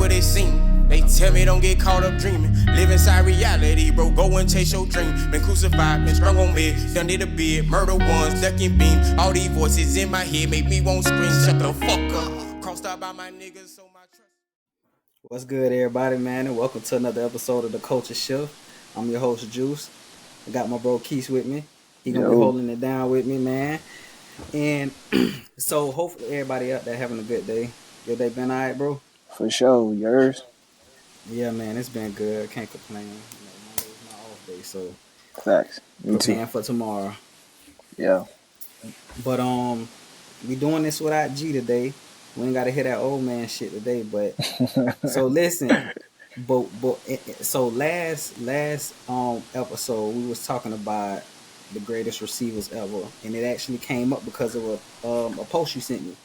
what it seems. They tell me don't get caught up dreaming. Live inside reality, bro. Go and chase your dream. Been crucified, been strung on bed. Done did a bid, murder ones, ducking beams. All these voices in my head make me won't scream. Shut the fuck up. Crossed out by my niggas, so my trust. What's good, everybody, man, and welcome to another episode of The Culture Shift. I'm your host, Juice. I got my bro Keese with me. He gonna be holding it down with me, man. And so hopefully everybody out there having a good day. Your day been all right, bro? For sure. Yours? Yeah, man, it's been good. Can't complain. Monday's my off day, so Facts. Me preparing too. for tomorrow. Yeah. But we doing this without G today. We ain't gotta hear that old man shit today. But so listen. So last episode we was talking about the greatest receivers ever, and it actually came up because of a post you sent me.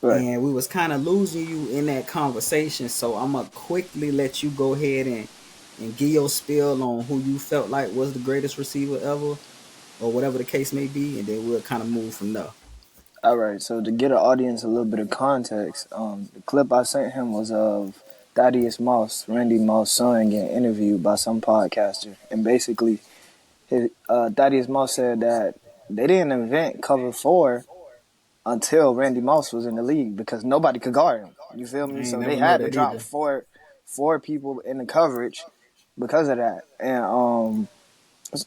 Right. And we was kind of losing you in that conversation, so I'm gonna quickly let you go ahead and give your spiel on who you felt like was the greatest receiver ever, or whatever the case may be, and then we'll kind of move from there. All right. So to get an audience a little bit of context, the clip I sent him was of Thaddeus Moss, Randy Moss' son, getting interviewed by some podcaster, and basically, Thaddeus Moss said that they didn't invent cover 4 until Randy Moss was in the league because nobody could guard him. You feel me? So they had to drop four people in the coverage because of that, and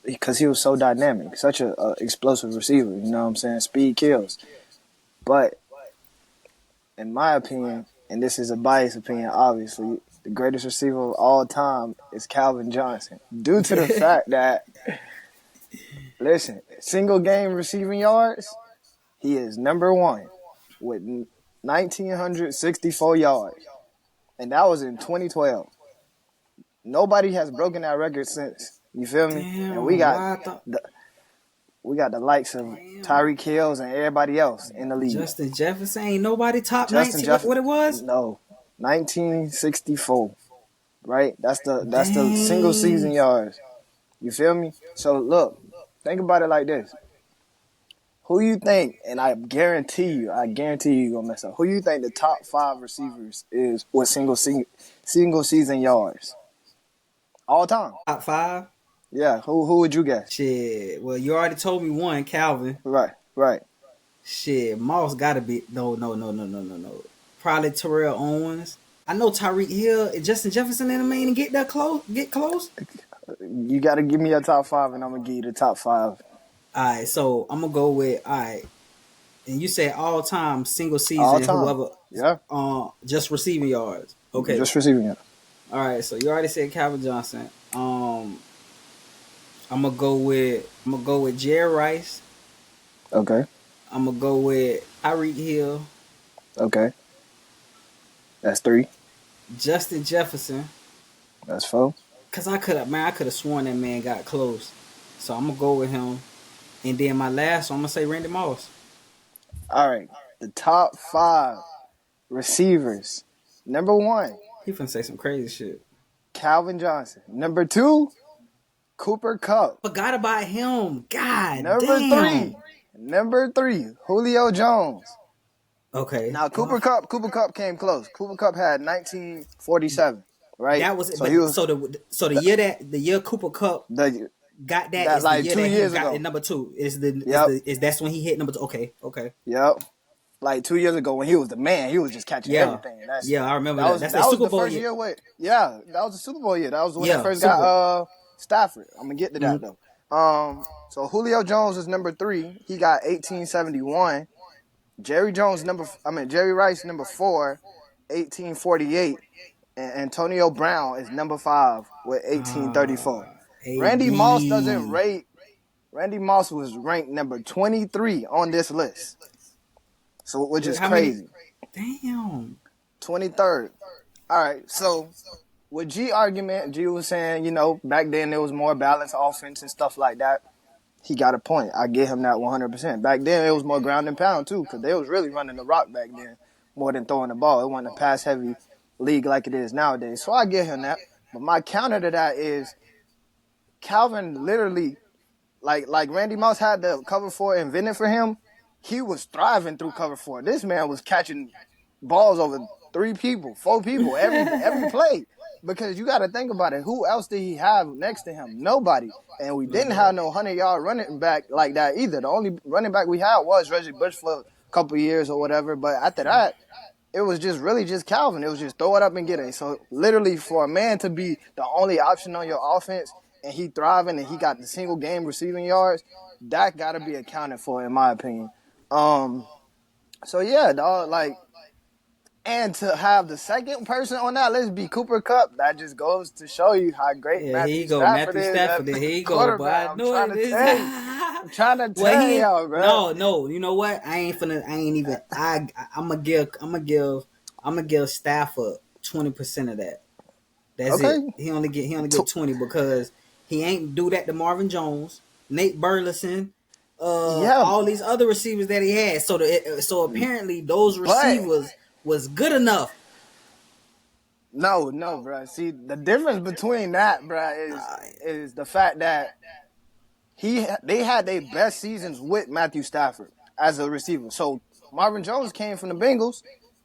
because he was so dynamic, such a explosive receiver. You know what I'm saying? Speed kills. But in my opinion, and this is a biased opinion, obviously, the greatest receiver of all time is Calvin Johnson, due to the fact that, listen, single game receiving yards, he is number 1 with 1,964 yards. And that was in 2012. Nobody has broken that record since. You feel me? Damn, and we got the likes of Tyreek Hills and everybody else in the league. Justin Jefferson, ain't nobody top 19. What it was? No, 1964. Right? That's the single season yards. You feel me? So look, think about it like this. Who you think, and I guarantee you you're gonna mess up. Who you think the top 5 receivers is with single season yards? All time. Top 5? Yeah. Who would you guess? Shit. Well, you already told me one, Calvin. Right. Shit, Moss gotta be no. Probably Terrell Owens. I know Tyreek Hill and Justin Jefferson in the main and get close. You gotta give me a top 5 and I'm gonna give you the top 5. Alright, so I'm gonna go with and you said all time single season all time. Whoever. Yeah. Just receiving yards. Okay. Just receiving yards. Alright, so you already said Calvin Johnson. I'm gonna go with Jerry Rice. Okay. I'm gonna go with Tyreek Hill. Okay. That's 3. Justin Jefferson. That's 4. Cause I could have sworn that man got close. So I'm gonna go with him. And then my last one, I'm gonna say Randy Moss. All right. The top 5 receivers. Number 1. He finna say some crazy shit. Calvin Johnson. Number 2. Cooper Kupp. Forgot about him. God damn. Number 3. Julio Jones. Okay. Now Cooper Kupp came close. Cooper Kupp had 1947, right? That was so he was the year Cooper Kupp got that is like the year 2 that years he got ago. the number 2. That's when he hit number 2. Okay. Yep. Like 2 years ago when he was the man, he was just catching everything. I remember that. That's the Super Bowl year. That was the Super Bowl year. That was when they first got Stafford. I'm gonna get to that though. So Julio Jones is number 3. He got 1871. Jerry Rice number 4, 1848, and Antonio Brown is number 5 with 1834. Randy Moss doesn't rate. Randy Moss was ranked number 23 on this list, so which is crazy. Damn. 23rd. All right, so with G argument, G was saying, back then there was more balanced offense and stuff like that. He got a point. I give him that 100%. Back then, it was more ground and pound, too, because they was really running the rock back then more than throwing the ball. It wasn't a pass-heavy league like it is nowadays. So I give him that. But my counter to that is Calvin literally, like Randy Moss had the cover 4 invented for him, he was thriving through cover 4. This man was catching balls over 3 people, 4 people every play. Because you got to think about it. Who else did he have next to him? Nobody. And we didn't have no 100-yard running back like that either. The only running back we had was Reggie Bush for a couple years or whatever. But after that, it was just really just Calvin. It was just throw it up and get it. So literally for a man to be the only option on your offense and he thriving and he got the single game receiving yards, that got to be accounted for in my opinion. So yeah, dog, like, and to have the second person on that list be Cooper Kupp, that just goes to show you how great Matthew Stafford is. Here you go, boy. I know it is. I'm trying to tell y'all, bro. No. You know what? I'm gonna give Stafford 20% of that. That's it. He only get 20 because he ain't do that to Marvin Jones, Nate Burleson, all these other receivers that he had. So apparently those receivers was good enough. No, bro. See, the difference between that, bro, is the fact that they had their best seasons with Matthew Stafford as a receiver. So Marvin Jones came from the Bengals.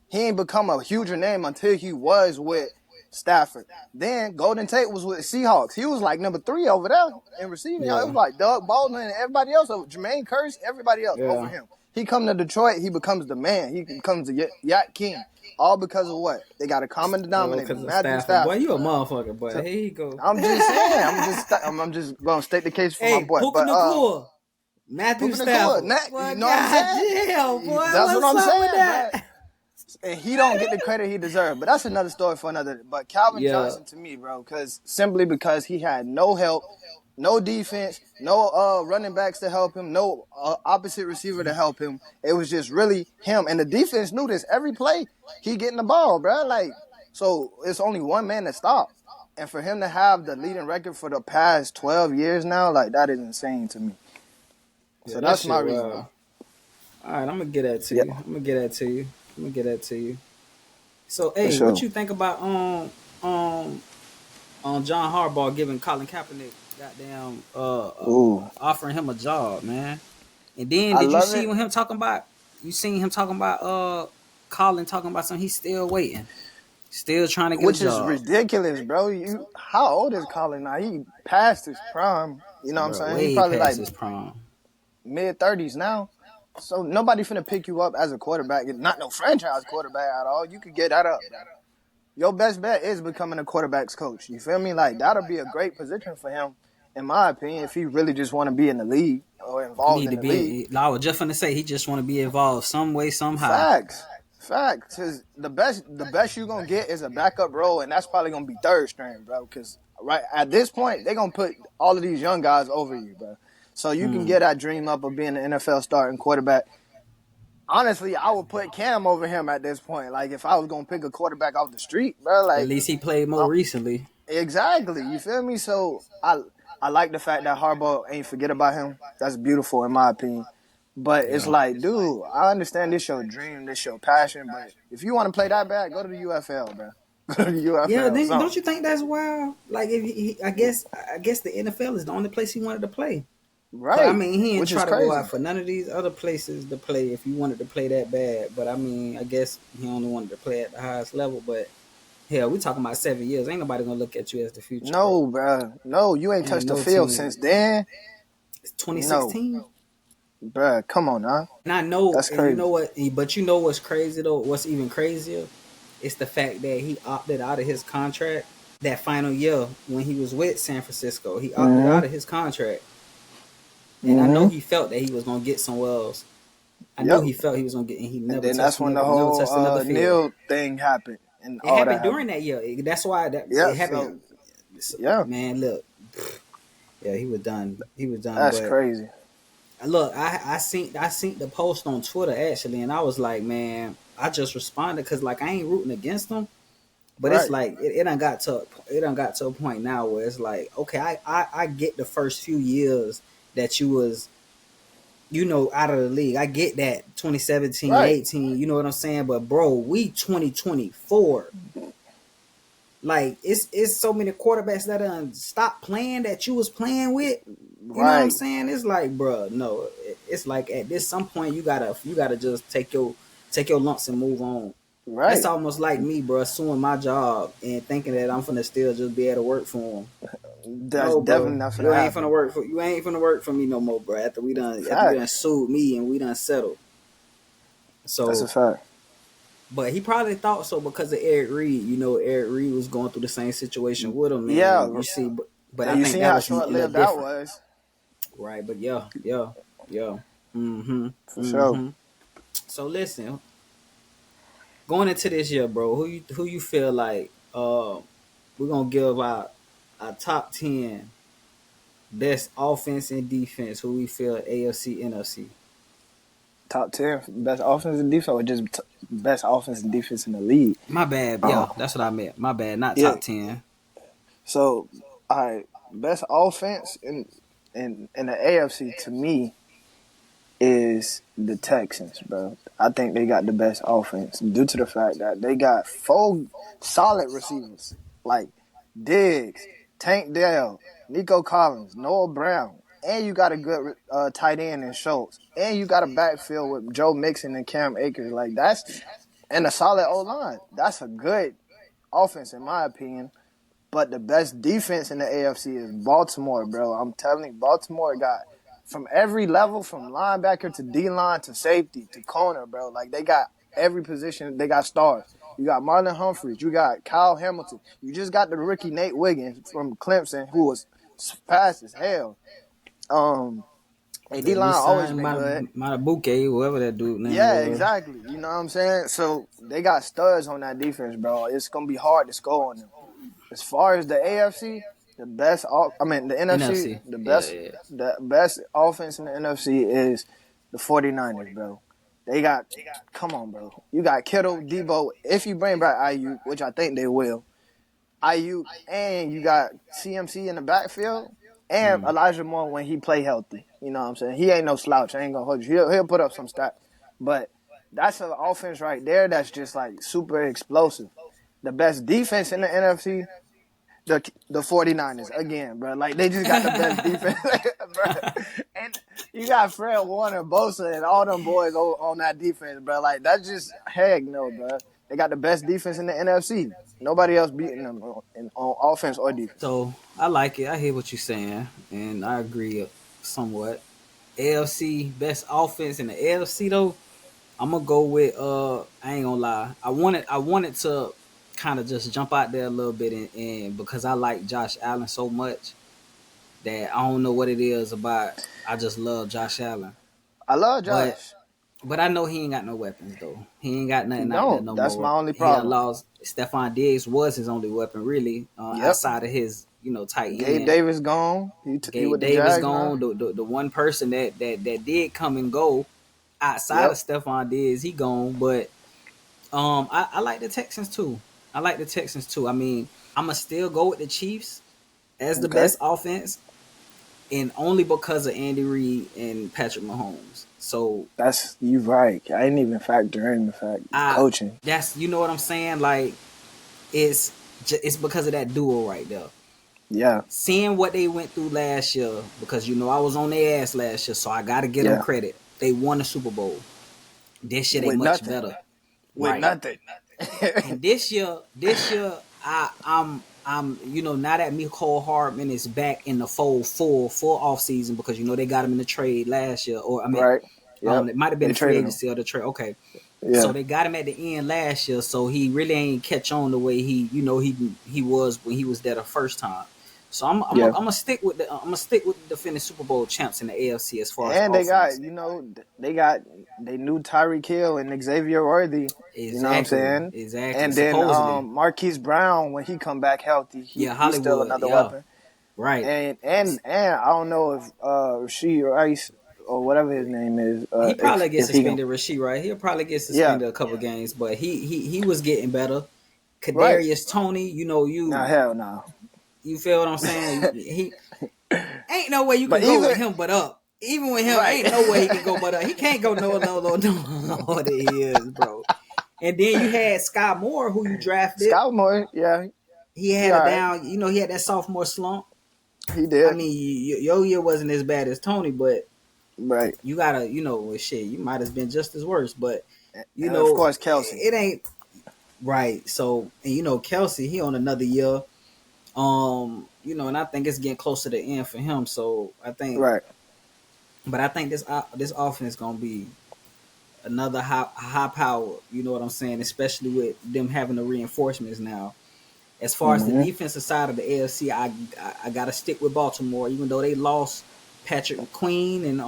He ain't become a huger name until he was with Stafford. Then Golden Tate was with Seahawks. He was like number 3 over there in receiving. Yeah. It was like Doug Baldwin and everybody else, Jermaine Kearse, everybody else over him. He come to Detroit, he becomes the man. He becomes the Yak King. All because of what? They got a common denominator. Matthew Stafford. Boy, you a motherfucker, boy. So, here you go. I'm just saying. I'm just going to state the case for my boy. Matthew Stafford. You know what I'm saying? Damn, boy. That's what I'm saying, bro. And he don't get the credit he deserves. But that's another story for another. But Calvin Johnson to me, bro, simply because he had no help, no defense, no running backs to help him, no opposite receiver to help him. It was just really him. And the defense knew this. Every play, he getting the ball, bro. Like, so it's only one man to stop. And for him to have the leading record for the past 12 years now, like, that is insane to me. So that's my reason. All right, I'm going to get that to you. So, hey, what you think about John Harbaugh giving Colin Kaepernick goddamn offering him a job, man? And then did you see him talking about? You seen him talking about Colin talking about something? He's still waiting, still trying to get a job. Which is ridiculous, bro. How old is Colin now? He passed his prime. You know what I'm saying? He probably like his prime, mid-30s now. So nobody finna pick you up as a quarterback. Not no franchise quarterback at all. You could get that up. Your best bet is becoming a quarterback's coach. You feel me? Like, that'll be a great position for him, in my opinion, if he really just want to be in the league or involved in the league. I was just finna say he just want to be involved some way, somehow. Facts. Cause the best you're gonna get is a backup role, and that's probably gonna be third string, bro. Cause right at this point, they're gonna put all of these young guys over you, bro. So you can get that dream up of being an NFL starting quarterback. Honestly, I would put Cam over him at this point. Like, if I was going to pick a quarterback off the street, bro. Like, at least he played more recently. Exactly. You feel me? So I like the fact that Harbaugh ain't forget about him. That's beautiful in my opinion. But it's like, dude, I understand this your dream, this your passion. But if you want to play that bad, go to the UFL, bro. Go to the UFL. Yeah, don't you think that's wild? Like, if I guess the NFL is the only place he wanted to play. Right. But, I mean, he didn't try to go out for none of these other places to play if you wanted to play that bad. But, I mean, I guess he only wanted to play at the highest level. But, hell, we talking about 7 years. Ain't nobody going to look at you as the future. No, bro. No, you ain't touched the field since then. It's 2016. No. Bro, come on now. And I know. That's crazy. You know what? But you know what's crazy, though? What's even crazier? It's the fact that he opted out of his contract that final year when he was with San Francisco. He opted out of his contract. And I know he felt that he was going to get somewhere else. I know he felt he was going to get, and he never. And then that's when the whole Neil thing happened. And it happened during that year. That's why it happened. So, man, look. Yeah, he was done. That's crazy. Look, I seen the post on Twitter actually, and I was like, man, I just responded because like I ain't rooting against him, but it's like it done got to a point now where it's like, okay, I get the first few years that you was, out of the league. I get that 2017, 18, you know what I'm saying? But bro, we 2024. Like it's so many quarterbacks that done stopped playing that you was playing with. You know what I'm saying? It's like, bro, no. It's like at some point you gotta just take your lumps and move on. Right. That's almost like me, bro, suing my job and thinking that I'm finna still just be able to work for them. That's No, definitely bro, not gonna you ain't finna happen. work for me no more, bro. After you done Facts. sued me and we done settled. That's a So, fact. but he probably thought so because of Eric Reed. You know, Eric Reed was going through the same situation with him, Yeah. and you see, but And I you think seen that how was a short little lived that different, was. right? But yeah. For sure. So listen, going into this year, bro, who you feel like we're gonna give our top 10 best offense and defense? Who we feel AFC, NFC? Top 10 best offense and defense, or just best offense and defense in the league. My bad. Uh, Yeah, that's what I meant. My bad. Not yeah. top 10. So, all right, best offense in the AFC to me is the Texans, bro. I think they got the best offense due to the fact that they got 4 solid receivers like Diggs, Tank Dell, Nico Collins, Noah Brown, and you got a good tight end in Schultz, and you got a backfield with Joe Mixon and Cam Akers. Like that's and a solid O line. That's a good offense in my opinion. But the best defense in the AFC is Baltimore, bro. I'm telling you, Baltimore got from every level, from linebacker to D-line to safety to corner, bro. Like, they got every position. They got stars. You got Marlon Humphreys. You got Kyle Hamilton. You just got the rookie Nate Wiggins from Clemson, who was fast as hell. And They D-line always re-signed been good. Matabuke, whoever that dude name Yeah, was. exactly. You know what I'm saying? So they got studs on that defense, bro. It's going to be hard to score on them. As far as the AFC, the NFC, NFC. Yeah. the best offense in the NFC is the 49ers, bro. They got, come on, bro. You got Kittle, Debo. If you bring back IU, which I think they will, IU, and you got CMC in the backfield, and Elijah Moore when he play healthy. You know what I'm saying? He ain't no slouch. I ain't gonna hold you. He'll put up some stats, but that's an offense right there that's just like super explosive. The best defense in the NFC, the 49ers again, bro. Like they just got the best defense, bro. And you got Fred Warner, Bosa, and all them boys on that defense, bro. Like that's just heck no, bro. They got the best defense in the NFC. Nobody else beating them on offense or defense. So I like it. I hear what you're saying, and I agree somewhat. AFC best offense in the AFC though. I'm gonna go with I ain't gonna lie. I wanted to kind of just jump out there a little bit and because I like Josh Allen so much that I don't know what it is about. I just love Josh Allen. I love But Josh. but I know he ain't got no weapons though. He ain't got He nothing out there don't. no That's more. my only He done problem. lost. Stephon Diggs was his only weapon really, Yep. outside of his tight Gabe end. Davis gone. He Gabe with the Davis Jags now. gone. The one person that did come and go outside of Yep. Stephon Diggs, he gone. But I like the Texans too. I mean, I'ma still go with the Chiefs as the Okay. best offense, and only because of Andy Reid and Patrick Mahomes. So That's you right. I didn't even factor in the fact coaching. that's you know what I'm saying. Like it's because of that duo right there. Yeah. Seeing what they went through last year, because I was on their ass last year, so I got to give them Yeah. credit. They won the Super Bowl. This year they With much nothing. better, With right? nothing. And this year, I'm now that Mecole Hardman is back in the fold full off season because they got him in the trade last year, or I mean, Right. Yep. it might have been They the free traded him. agency or the trade. Okay, so Yeah. they got him at the end last year, so he really ain't catch on the way he was when he was there the first time. So I'm gonna stick with the defending Super Bowl champs in the AFC as far as And offense. they got they knew Tyreek Hill and Xavier Worthy. You know what I'm saying? Exactly. And then Supposedly, Marquise Brown, when he come back healthy, yeah, he's still Hollywood, another yeah, weapon. right. And I don't know if Rasheed Rice or whatever his name is, He probably gets if he can. suspended. Rasheed, right? He'll probably get Yeah. suspended a couple games, but he was getting better. Right. Kadarius Toney, Nah, hell no. you feel what I'm saying? He ain't no way you can But go even with him but up. Even with him, right. ain't no way he can go but up. He can't go no what he is, bro. And then you had Sky Moore, who you drafted. Scout Moore, yeah, He he had all a right. down. He had that sophomore slump. He I did. mean, your year wasn't as bad as Tony, but Right. you gotta, shit, you might have been just as worse. But And of course Kelsey. it ain't. Right. So, and Kelsey, he on another year. And I think it's getting close to the end for him. So I think, Right. but I think this offense gonna be another high power. You know what I'm saying? Especially with them having the reinforcements now. As far as the Mm-hmm. defensive side of the AFC, I gotta stick with Baltimore, even though they lost Patrick McQueen and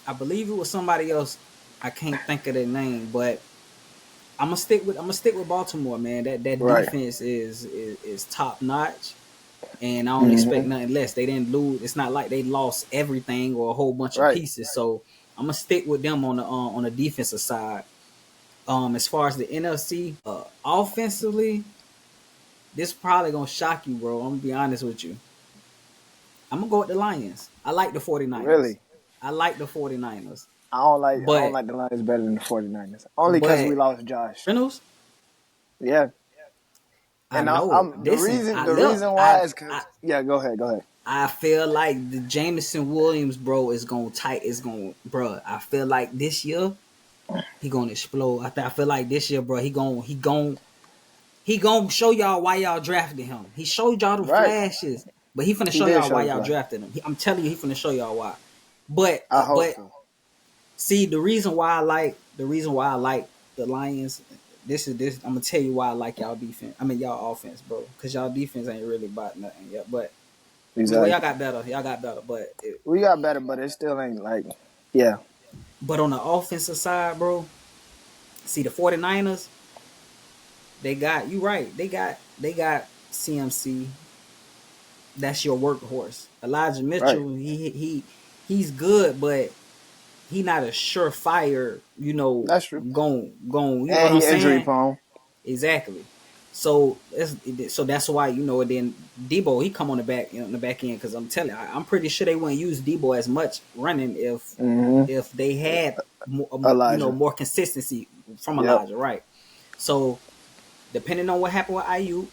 I believe it was somebody else. I can't think of their name, but I'm gonna stick with Baltimore, man. That Right. defense is top notch, and I don't expect Mm-hmm. nothing less. They didn't lose. It's not like they lost everything or a whole bunch of Right. pieces. So I'm gonna stick with them on the defensive side. As far as the NFC, offensively, this probably gonna shock you, bro. I'm gonna be honest with you. I'm gonna go with the Lions. I like the 49ers. Really. I like the 49ers. I don't But like the Lions better than the 49ers. Only because we but lost Josh. Reynolds, Yeah. I And know. the Listen, reason why is because yeah, go ahead. I feel like the Jameson Williams, bro, is gonna tight. Is gonna, bro. I feel like this year he gonna explode. I feel like this year, bro, he gonna show y'all why y'all drafted him. He showed y'all the Right. flashes, but he finna He show did y'all show why the y'all flag. drafted him. I'm telling you, he finna show y'all why. But I hope but so. see, the reason why I like the Lions. This. I'm gonna tell you why I like y'all defense. I mean y'all offense, bro, because y'all defense ain't really about nothing yet. But well, y'all Exactly. got better. Y'all got better. We got better, but it still ain't like yeah. But on the offensive side, bro, see the 49ers, they got you right. They got CMC. That's your workhorse. Elijah Right. Mitchell, he's good, but he not a surefire, That's true. you know what And I'm he injury saying? prone. Exactly. So that's why and then Debo he come on the back end because I'm telling you, I'm pretty sure they wouldn't use Debo as much running Mm-hmm. if they had Elijah. more consistency from Yep. Elijah, right? So depending on what happened with IU,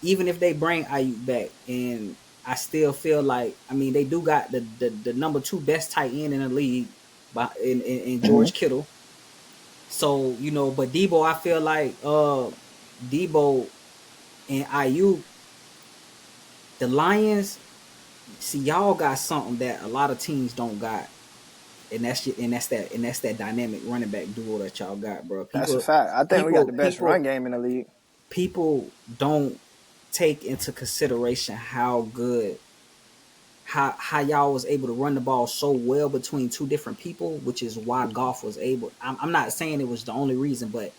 even if they bring IU back, and I still feel like they do got the number 2 best tight end in the league in Mm-hmm. George Kittle. So but Debo, I feel like Debo and IU, the Lions, see y'all got something that a lot of teams don't got. And that's that dynamic running back duo that y'all got, bro. That's a People fact. I think we got people the best run people game in the league. people don't take into consideration how good how y'all was able to run the ball so well between two different people, which is why Goff was able. I'm not saying it was the only reason, but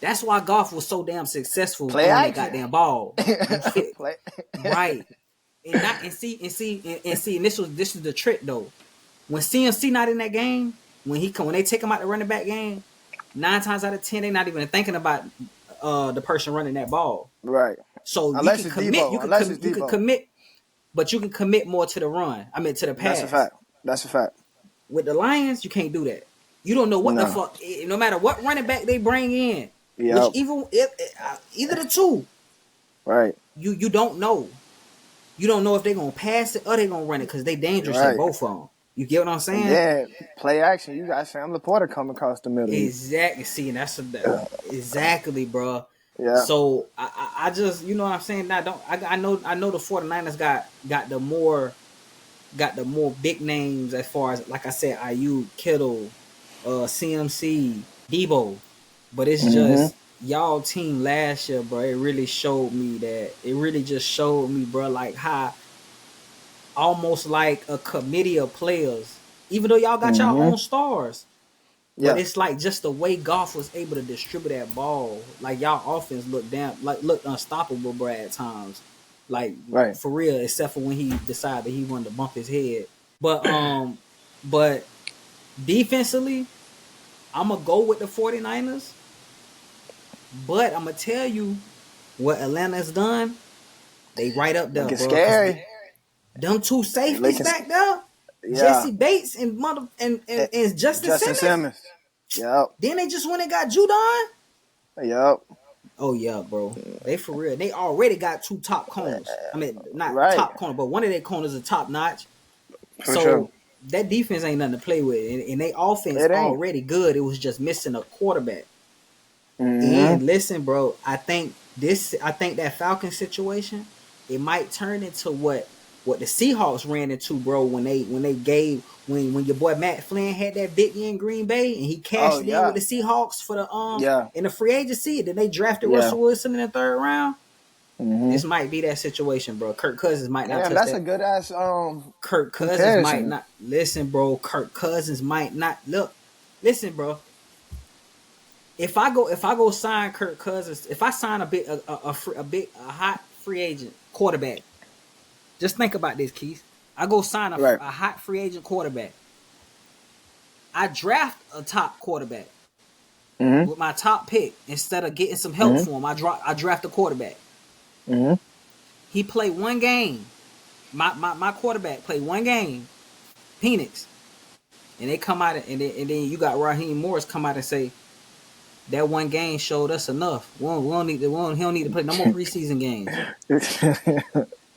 that's why Goff was so damn successful Play throwing that action. goddamn ball. You fit Play. right, and not and see, and this is the trick though. When CMC not in that game, when they take him out the running back game, 9 times out of 10 they not even thinking about the person running that ball. Right. So you Unless can it's commit, Debo. Unless it's you can Debo. commit, but you can commit more to the run. I mean to the That's a pass. fact. That's a fact. With the Lions, you can't do that. You don't know what the No. fuck. No matter what running back they bring in, which Yep. even if either the two, Right. you don't know. You don't know if they're gonna pass it or they're gonna run it because they dangerous at Right. both of them. You get what I'm And saying? then play action. You got Sam Laporta coming across the middle. Exactly. See, and exactly, bro. Yeah. So I just you know what I'm saying. Now don't I know the 49ers got the more big names as far as like I said, IU, Kittle, CMC, Debo, but it's Mm-hmm. just y'all team last year, bro. It really showed me that. It really just showed me, bro, like how almost like a committee of players, even though y'all got y'all Mm-hmm. own stars. But Yeah. it's like just the way Goff was able to distribute that ball, like y'all offense looked unstoppable, bro, at times. Like Right. for real, except for when he decided he wanted to bump his head. But defensively, I'm gonna go with the 49ers. But I'm gonna tell you what Atlanta's done. They right up there, Looking bro. Cause scary. them two They safeties looking. back there, Yeah. Jesse Bates and Eh, Justin Justin Simmons. Simmons. Yep. Then they just went and got Judon. Yep. Oh yeah, bro. They for real. They already got 2 top corners. I mean, not Right. top corner, but one of their corners is top notch. For sure. So that defense ain't nothing to play with, and they offense It ain't. already good. It was just missing a quarterback. And listen, bro, I think that Falcon situation, it might turn into what the Seahawks ran into, bro, when your boy Matt Flynn had that big year in Green Bay and he cashed it in with the Seahawks for the in the free agency, and then they drafted Russell Wilson in the 3rd round. This might be that situation, bro. Kirk Cousins might not touch that's that. a good ass Kirk Cousins comparison. might not listen, bro. Kirk Cousins might not look. Listen, bro. If I go sign Kirk Cousins, if I sign a hot free agent quarterback, just think about this, Keith. I go sign a hot free agent quarterback. I draft a top quarterback with my top pick instead of getting some help for him. I draft a quarterback. He played one game. My quarterback played one game, Phoenix, and they come out and then you got Raheem Morris come out and say that one game showed us enough. He don't need to play no more preseason games.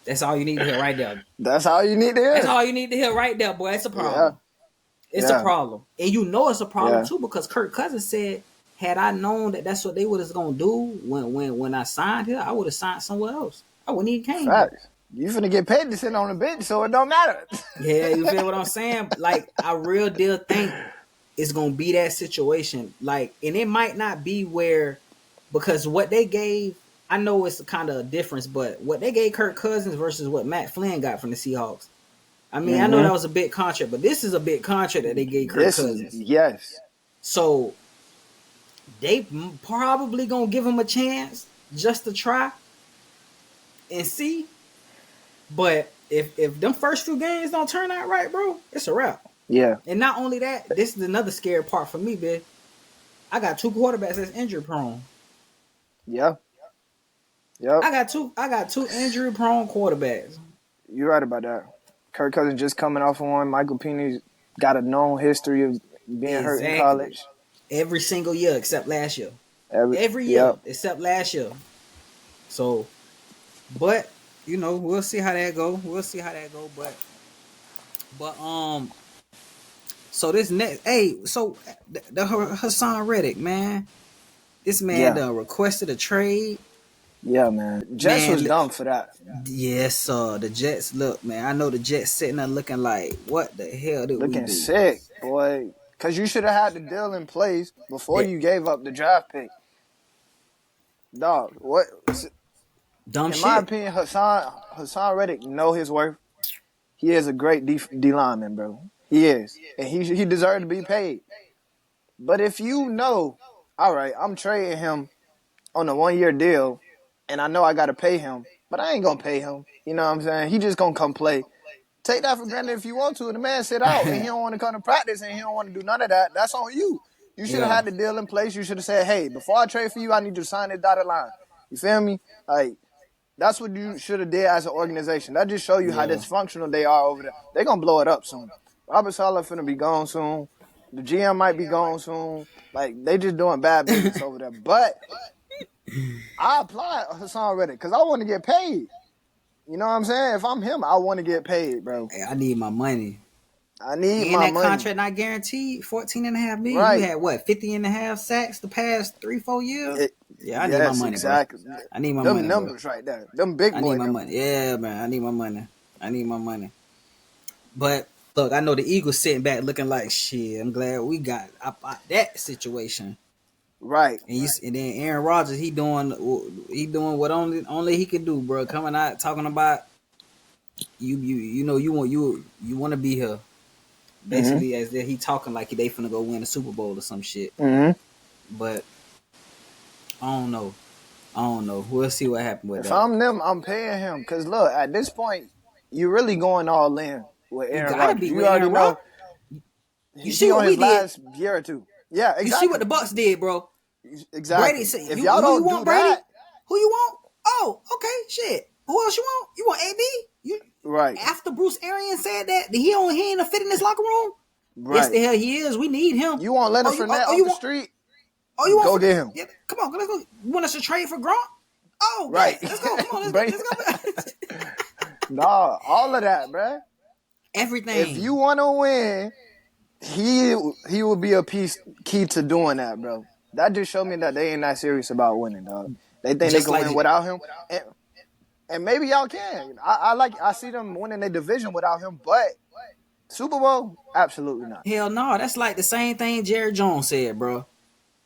That's all you need to hear right there. That's all you need to hear. That's all you need to hear right there, boy. It's a problem. Yeah. It's a problem, and you know it's a problem too because Kirk Cousins said, "Had I known that that's what they was gonna do when I signed here, I would have signed somewhere else. I wouldn't even came." Facts. You finna get paid to sit on the bench, so it don't matter. Yeah, you feel what I'm saying? Like, I real deal think it's gonna be that situation. Like, and it might not be where, because what they gave, I know it's kind of a difference, but what they gave Kirk Cousins versus what Matt Flynn got from the Seahawks. I mean, I know that was a big contract, but this is a big contract that they gave Kirk Cousins. Yes. So they probably gonna give him a chance just to try and see. But if them first few games don't turn out right, bro, it's a wrap. Yeah. And not only that, this is another scary part for me, bitch. I got 2 quarterbacks that's injury prone. Yeah. Yep. I got two injury prone quarterbacks. You're right about that. Kirk Cousins just coming off of one. Michael Penny's got a known history of being hurt in college. Every single year except last year. Every year except last year. So, but you know, we'll see how that go. But so this next, so the Hassan Reddick, man, this man done requested a trade. Yeah, man. Jets was dumb for that. Yes, the Jets, look, man, I know the Jets sitting there looking like, what the hell did we do? Looking sick, boy. Because you should have had the deal in place before you gave up the draft pick. Dog, what? Dumb shit. In my opinion, Hassan Reddick know his worth. He is a great D lineman, bro. He is. And he deserves to be paid. But if you know, all right, I'm trading him on a 1-year deal, and I know I got to pay him, but I ain't going to pay him. You know what I'm saying? He just going to come play. Take that for granted if you want to. The man sit out, and he don't want to come to practice, and he don't want to do none of that. That's on you. You should have had the deal in place. You should have said, hey, before I trade for you, I need you to sign this dotted line. You feel me? Like, that's what you should have did as an organization. That just show you how dysfunctional they are over there. They're going to blow it up soon. Robert Saleh finna be gone soon. The GM might be gone soon. Like, they just doing bad business over there. But I applaud Hassan Reddick because I want to get paid. You know what I'm saying? If I'm him, I want to get paid, bro. Hey, I need my money. I need my money. And that contract not guaranteed, $14.5 million. Right. You had, what, 50.5 sacks the past 3-4 years? I need my money, exactly. Bro. I need my money, money, numbers right there. Them big boy I need my numbers. money. Yeah, man. I need my money. But, look, I know the Eagles sitting back looking like, shit, I'm glad we got that situation. Right. And then Aaron Rodgers, he doing what only he can do, bro. Coming out talking about you know you want to be here, basically as if he talking like they finna go win a Super Bowl or some shit. But I don't know. We'll see what happens with that. If I'm them, I'm paying him because look, at this point, you really going all in with Aaron Rodgers. You already know. You see what we did last year or two. Yeah, exactly. You see what the Bucks did, bro. Exactly. Brady said, if y'all don't do that, who you want? Oh, okay, shit. Who else you want? You want AB? Right. After Bruce Arians said that he ain't a fit in this locker room. Right. Yes, the hell he is. We need him. You want Leonard Fournette off the street? Oh, you want go get him? Yeah, come on, let's go. You want us to trade for Gronk? Oh, right. Let's go. Come on, let's go. Nah, all of that, bro. Everything. If you want to win, he will be a key to doing that, bro. that just showed me that they ain't that serious about winning, dog. They think Just they can like win without him, and maybe y'all can. I see them winning their division without him, but Super Bowl, absolutely not. hell no. That's like the same thing Jerry Jones said, bro.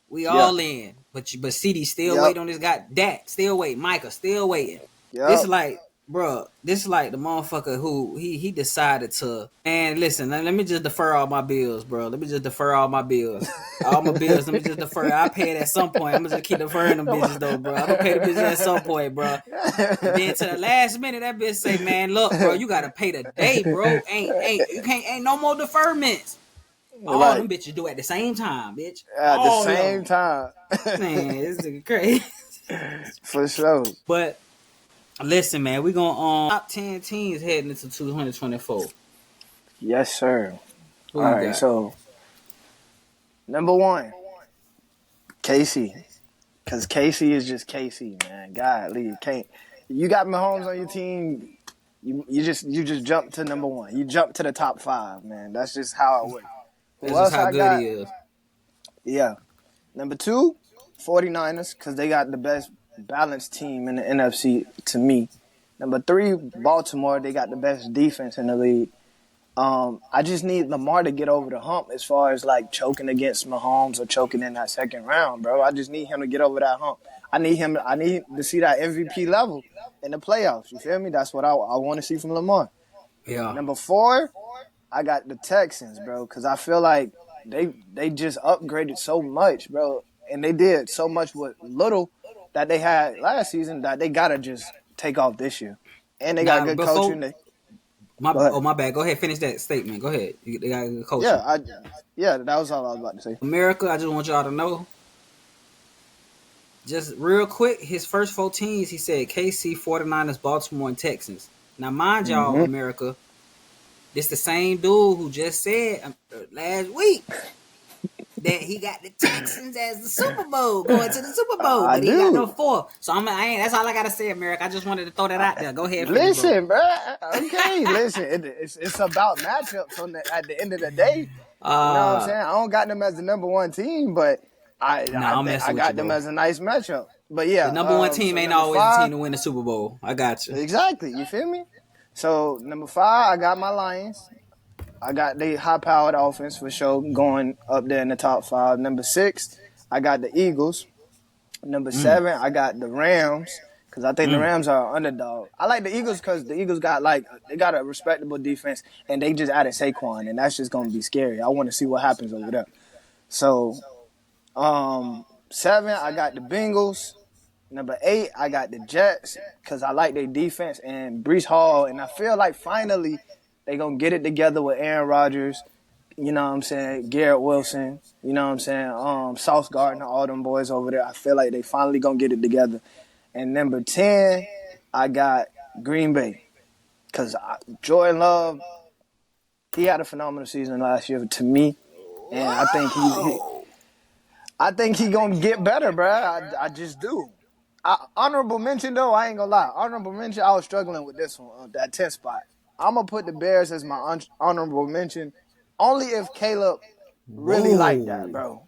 We Yeah. all in, but CD still Yep. waiting on this guy. Dak still waiting. Micah still waiting. Yep. This is like, bro. This is like the motherfucker who he decided to. And listen, let me just defer all my bills, bro. Let me just defer all my bills. All my bills. Let me just defer. I pay it at some point. I'm gonna just keep deferring them bitches though, bro. I'm gonna pay the bitches at some point, bro. And then to the last minute, that bitch say, "Man, look, bro, you gotta pay today, bro. Ain't no more deferments." All Right. them bitches do at the same time, bitch. At the All same time. Man, this nigga crazy. For sure. But listen, man, we gonna top 10 teams heading into 2024. Yes, sir. Who All you right, got? so number 1, KC. Because KC is just KC, man. Golly, can't. You got Mahomes on your team. You just jump to number 1. You jump to the top 5, man. That's just how it works. That's just how good he is. Yeah. Number 2, 49ers, because they got the best balanced team in the NFC to me. Number 3, Baltimore. They got the best defense in the league. I just need Lamar to get over the hump as far as like choking against Mahomes or choking in that second round, bro. I just need him to get over that hump. I need to see that MVP level in the playoffs. You feel me? That's what I want to see from Lamar. Yeah. Number 4, I got the Texans, bro, because I feel like they just upgraded so much, bro, and they did so much with little that they had last season that they gotta just take off this year. And they got good coaching. My bad. Go ahead, finish that statement. Go ahead. They got good coaching. Yeah, that was all I was about to say. America, I just want y'all to know. Just real quick, his first 4 teams, he said KC, 49ers, Baltimore, and Texans. Now, mind y'all, America, this the same dude who just said last week that he got the Texans as the Super Bowl, going to the Super Bowl, but he got no 4. So that's all I gotta say, America. I just wanted to throw that out there. Go ahead. Listen, bro. Okay, listen. It's about matchups at the end of the day. You know what I'm saying? I don't got them as the number 1 team, but I got them as a nice matchup. But yeah, the number 1 team ain't always the team to win the Super Bowl. I got you. Exactly. You feel me? So number 5, I got my Lions. I got the high-powered offense for sure going up there in the top 5. Number 6, I got the Eagles. Number 7, I got the Rams because I think the Rams are an underdog. I like the Eagles because the Eagles got they got a respectable defense and they just added Saquon and that's just going to be scary. I want to see what happens over there. So 7, I got the Bengals. Number 8, I got the Jets because I like their defense and Breece Hall, and I feel like finally they going to get it together with Aaron Rodgers, you know what I'm saying, Garrett Wilson, you know what I'm saying, Sauce Gardner, all them boys over there. I feel like they finally going to get it together. And number 10, I got Green Bay because Jordan Love, he had a phenomenal season last year to me, and I think he going to get better, bro. I just do. Honorable mention, though, I ain't going to lie. Honorable mention, I was struggling with this one, that 10th spot. I'm going to put the Bears as my honorable mention only if Caleb really like that, bro.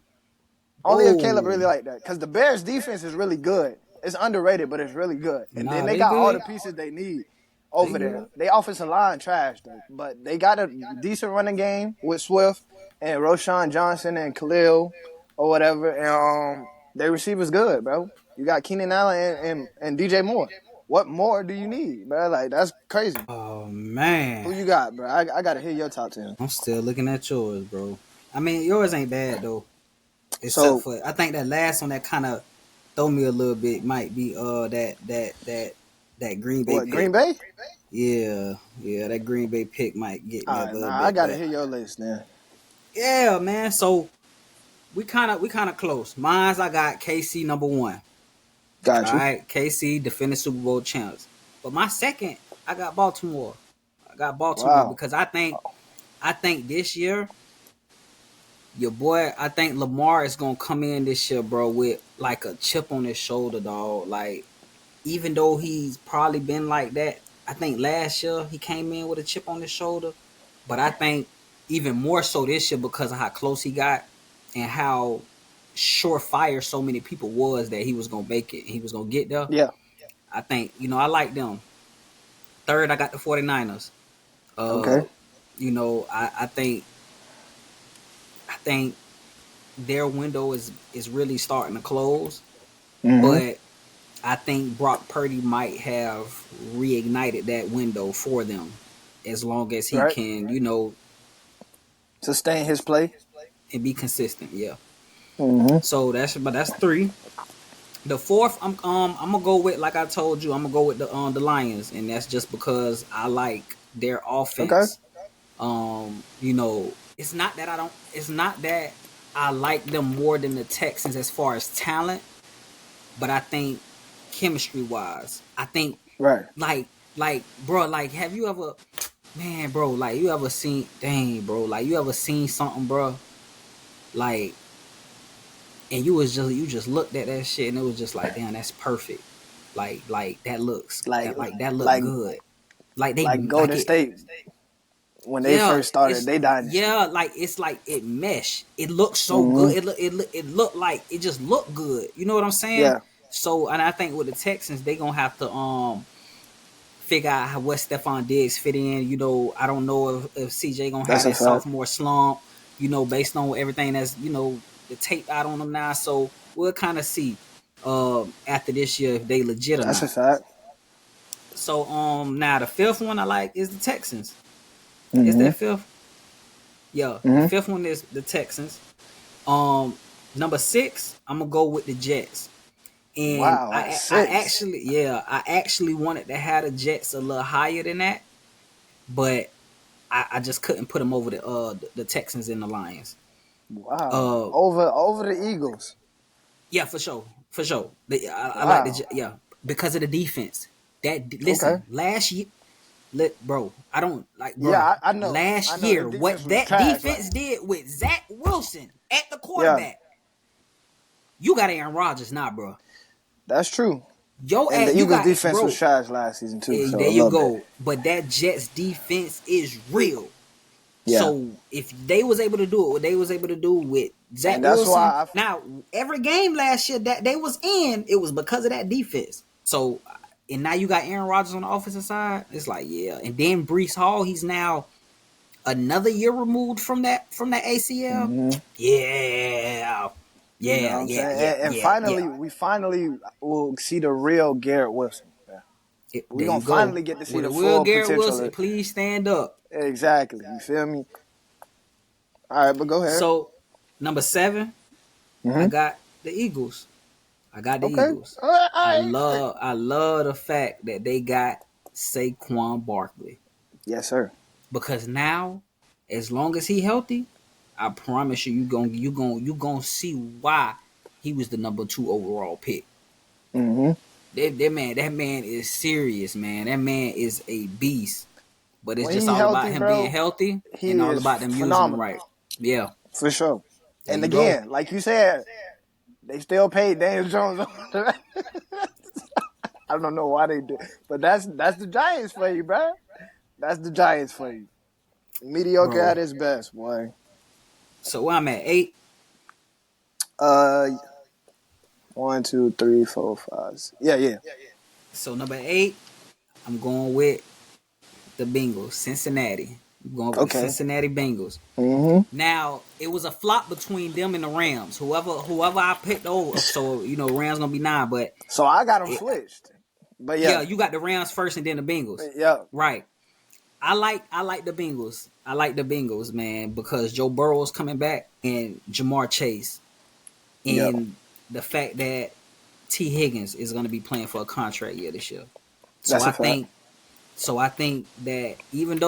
Only if Caleb really like that. Because the Bears' defense is really good. It's underrated, but it's really good. And then they got all the pieces they need over there. They offensive line trash, though. But they got a decent running game with Swift and Roshan Johnson and Khalil or whatever. And their receivers good, bro. You got Keenan Allen and DJ Moore. What more do you need, bro? Like, that's crazy. Oh, man. Who you got, bro? I got to hear your top 10. I'm still looking at yours, bro. I mean, yours ain't bad, though. Except for, I think that last one that kind of throw me a little bit might be that Green Bay pick. Green Bay? Yeah, that Green Bay pick might get me a little bit. I got to hear your list, then. Yeah, man. So, we kind of close. Mine's I got KC number 1. Got you. All right, KC defending Super Bowl champs. But my second, I got Baltimore. Because I think this year, your boy, I think Lamar is gonna come in this year, bro, with like a chip on his shoulder, dog. Like, even though he's probably been like that, I think last year he came in with a chip on his shoulder. But I think even more so this year because of how close he got and how surefire so many people was that he was gonna make it. He was gonna get there. Yeah. I think, I like them. Third, I got the 49ers. Okay. I think their window is really starting to close. But I think Brock Purdy might have reignited that window for them as long as he can, sustain his play and be consistent. Yeah. Mm-hmm. So that's 3. The 4th, I'm gonna go with, like I told you, I'm gonna go with the Lions, and that's just because I like their offense. It's not that I like them more than the Texans as far as talent, but I think chemistry wise, I think like bro, like have you ever, man, bro, like you ever seen, dang, bro, like you ever seen something, bro, like, and you just looked at that shit and it was just like, damn, that's perfect. Like that looks that look good. Like they like Golden State when they first started, they dynasty. Yeah, like it's like it mesh. It looks so good. It looked like it just looked good. You know what I'm saying? Yeah. So, and I think with the Texans, they gonna have to figure out what Stephon Diggs fit in. I don't know if CJ gonna have that sophomore slump. Based on everything that's the tape out on them now. So we'll kind of see after this year if they legit or not. That's a fact. So now the 5th one I like is the Texans. Is that 5th? Yeah. The 5th one is the Texans. Number 6, I'm gonna go with the Jets. And wow, I actually wanted to have the Jets a little higher than that, but I just couldn't put them over the Texans and the Lions. Wow. Over the Eagles. Yeah, for sure. I like because of the defense. Last year, bro, I don't like. Bro, yeah, I know. Last year, what that defense did with Zach Wilson at the quarterback, you got Aaron Rodgers now, bro. That's true. And the Eagles defense was trash last season too. So there you go. But that Jets defense is real. Yeah. So if they was able to do it, what they was able to do with Zach Wilson, now every game last year that they was in, it was because of that defense. So, and now you got Aaron Rodgers on the offensive side. It's like, yeah. And then Breece Hall, he's now another year removed from that ACL. Mm-hmm. Yeah. We finally will see the real Garrett Wilson. We're going to finally get to see the full Garrett potential. Wilson, please stand up. Exactly. You feel me? All right, but go ahead. So, number 7, I got the Eagles. Eagles. I love the fact that they got Saquon Barkley. Yes, sir. Because now, as long as he healthy, I promise you gonna see why he was the number 2 overall pick. Mm-hmm. That man is serious, man. That man is a beast. But it's just all healthy, about him being healthy and all about them using him right. Yeah. For sure. And again, like you said, they still paid Daniel Jones. I don't know why they do. But that's the Giants for you, bro. That's the Giants for you. Mediocre at its best, boy. So where I'm at, 8? 1, 2, 3, 4, 5. Yeah. So number 8, I'm going with the Bengals, Cincinnati. I'm going with the Cincinnati Bengals. Mm-hmm. Now, it was a flop between them and the Rams. Whoever I picked over, so Rams gonna be 9, but so I got them switched. But yeah, you got the Rams first and then the Bengals. Yeah. Right. I like the Bengals. I like the Bengals, man, because Joe Burrow's coming back and Jamar Chase. And the fact that T. Higgins is going to be playing for a contract year this year. So I think that even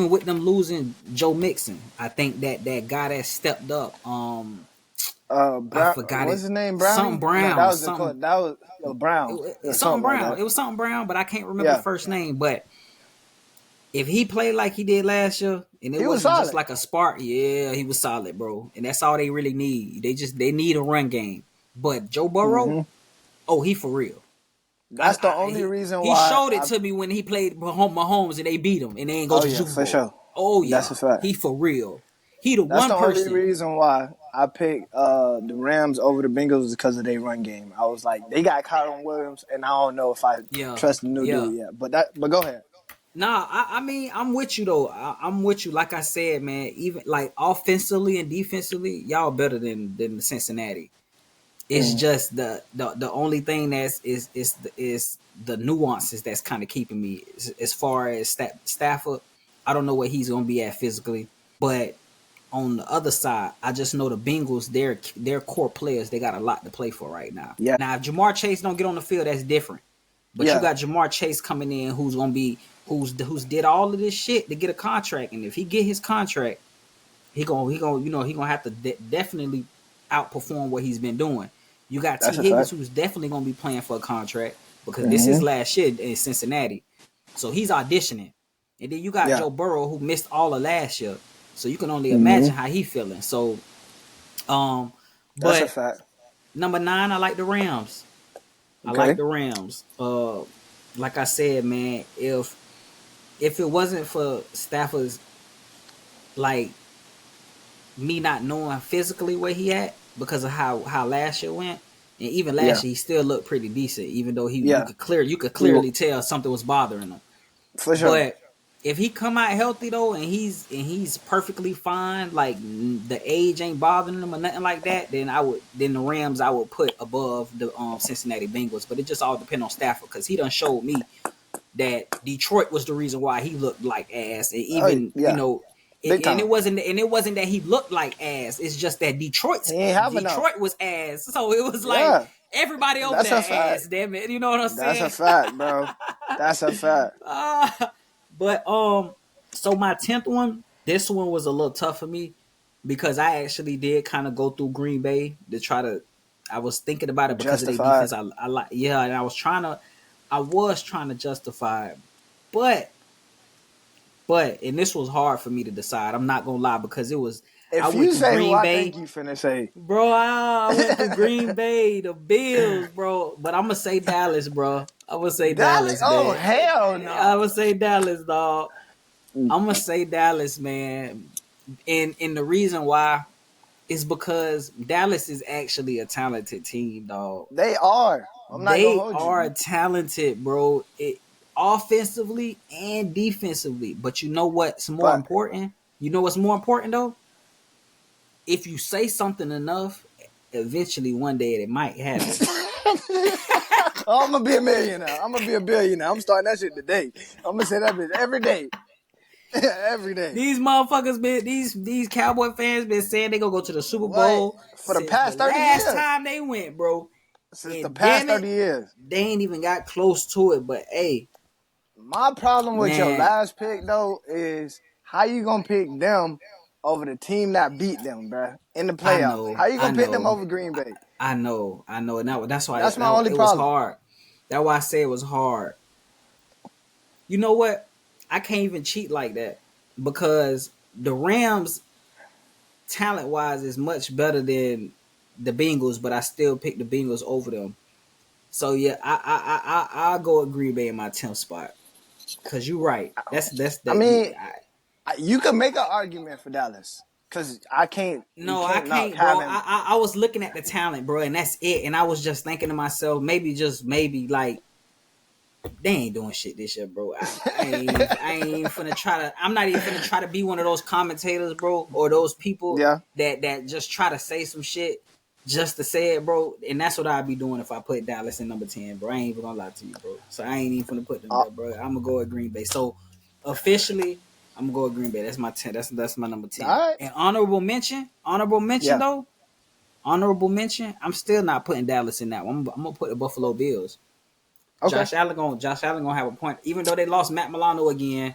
with them losing Joe Mixon, I think that guy that stepped up, I forgot what's his name? Brown? Something Brown. No, that was Brown. It was something Brown. It was something Brown, but I can't remember the first name. But if he played like he did last year, and it wasn't just like a spark, he was solid, bro. And that's all they really need. They need a run game. But Joe Burrow, he for real. That's the only reason why. He showed it to me when he played Mahomes and they beat him and they ain't go to Super Bowl. For sure. Oh, yeah. That's a fact. He for real. He the That's one the only person. reason why I picked the Rams over the Bengals is because of their run game. I was like, they got Colin Williams, and I don't know if I Yeah, trust the new yeah. dude yet. But go ahead. Nah, I mean, I'm with you though. I'm with you. Like I said, man, even like offensively and defensively, y'all better than Cincinnati. It's just the only thing is the nuances that's kind of keeping me as far as Stafford. I don't know where he's gonna be at physically, but on the other side, I just know the Bengals. Their core players. They got a lot to play for right now. Yeah. Now, if Jamar Chase don't get on the field, that's different. But you Yeah. got Jamar Chase coming in, who's gonna be who's did all of this shit to get a contract, and if he get his contract, he gonna have to definitely outperform what he's been doing. You got T That's a Higgins, fact. who's definitely gonna be playing for a contract because this is Mm-hmm. last year in Cincinnati, so he's auditioning. And then you got Yeah. Joe Burrow, who missed all of last year, so you can only Mm-hmm. imagine how he feeling. So, That's a but fact. number 9, I like the Rams. I like Okay. the Rams. Like I said, man, if it wasn't for Stafford's like me not knowing physically where he at because of how last year went, and even last Yeah. year he still looked pretty decent, even though you Yeah. could clearly tell something was bothering him. For sure. But if he come out healthy though, and he's perfectly fine, like the age ain't bothering him or nothing like that, then the Rams I would put above the Cincinnati Bengals. But it just all depends on Stafford because he done showed me that Detroit was the reason why he looked like ass, and even Yeah. Big time. it wasn't that he looked like ass. It's just that He ain't have enough. Detroit was ass, so it was like Yeah. everybody over That's there a fact. ass. Damn it, you know what I'm That's saying? a fact, bro. That's a fact. But so my 10th one, this one was a little tough for me because I actually did kind of go through Green Bay to try to. I was thinking about it because of their Justified. defense. I like, yeah, and I was trying to justify it, but and this was hard for me to decide. I'm not gonna lie because it was. I If went you through say who Green I Bay. think you finna say, Bro, I went through Green Bay, the Bills, bro. But I'm gonna say Dallas, bro. I'm gonna say Dallas, man. Oh hell no! I'm gonna say Dallas, dog. I'm gonna say Dallas, man. And the reason why is because Dallas is actually a talented team, dog. They are. I'm not gonna They hold are you. talented, bro. Offensively and defensively. But you know what's more But important? You know what's more important though? If you say something enough, eventually one day it might happen. I'm gonna be a millionaire. I'm gonna be a billionaire. I'm starting that shit today. I'm gonna say that bitch every day. Every day. These motherfuckers been these Cowboy fans been saying they gonna go to the Super What? Bowl For the since past the 30 last years. time they went, bro. Since And the past damn it, 30 years. they ain't even got close to it. But hey, My problem with your man, last pick though is how you gonna pick them over the team that beat them, bruh, in the I playoffs? know, How you I gonna pick them know, over Green Bay? I know, and that's why That's my only it was problem. hard. That's why I say it was hard. You know what? I can't even cheat like that because the Rams, talent wise, is much better than the Bengals, but I still pick the Bengals over them. So yeah, I'll go with Green Bay in my 10th spot. Cause you're right. That's I that. mean, you can make an argument for Dallas because you No, I can't knock can't, bro. having. I was looking at the talent, bro, and that's it. And I was just thinking to myself, maybe like they ain't doing shit this year, bro. I ain't finna try to. I'm not even finna try to be one of those commentators, bro, or those people Yeah. that just try to say some shit just to say it, bro. And that's what I'd be doing if I put Dallas in number 10, bro. I ain't even gonna lie to you, bro. So I ain't even finna put them there, bro. I'm gonna go with Green Bay. So officially, I'm gonna go with Green Bay. That's my 10. That's my number 10. All right. And honorable mention Yeah. though. Honorable mention. I'm still not putting Dallas in that one. I'm gonna put the Buffalo Bills. Okay. Josh Allen gonna have a point, even though they lost Matt Milano again.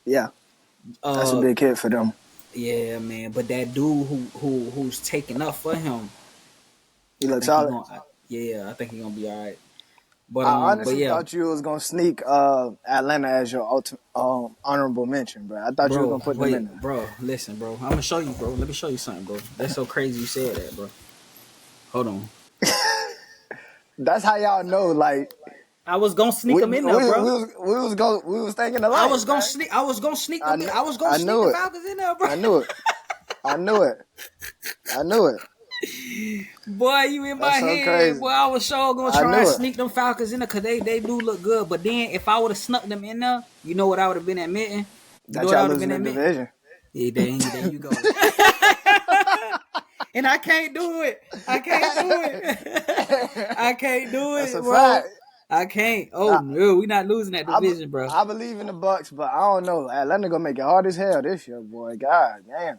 Yeah. That's a big hit for them. Yeah, man. But that dude who's taking up for him, He looks solid. I think he's gonna be all right. But I honestly thought you was gonna sneak Atlanta as your honorable mention, bro. I thought you were gonna put them in there. Bro, listen, bro. I'm gonna show you, bro. Let me show you something, bro. That's so crazy you said that, bro. Hold on. That's how y'all know, like. I was gonna sneak them in there, bro. We was thinking alike. I was gonna sneak. I was gonna sneak them. I was gonna sneak the Falcons in there, bro. I knew it. I knew it. Boy, you in my That's so head. crazy. Boy, I was sure gonna I try knew and it. sneak them Falcons in there because they do look good. But then if I would have snuck them in there, you know what I would have been admitting? You know That what I y'all would have losing been the admitting? division. Yeah, there you go. And I can't do it. I can't do That's it, a bro. fact. I can't. Oh Nah, no, we not losing that division, bro. I believe in the Bucks, but I don't know. Atlanta gonna make it hard as hell this year, boy. God damn.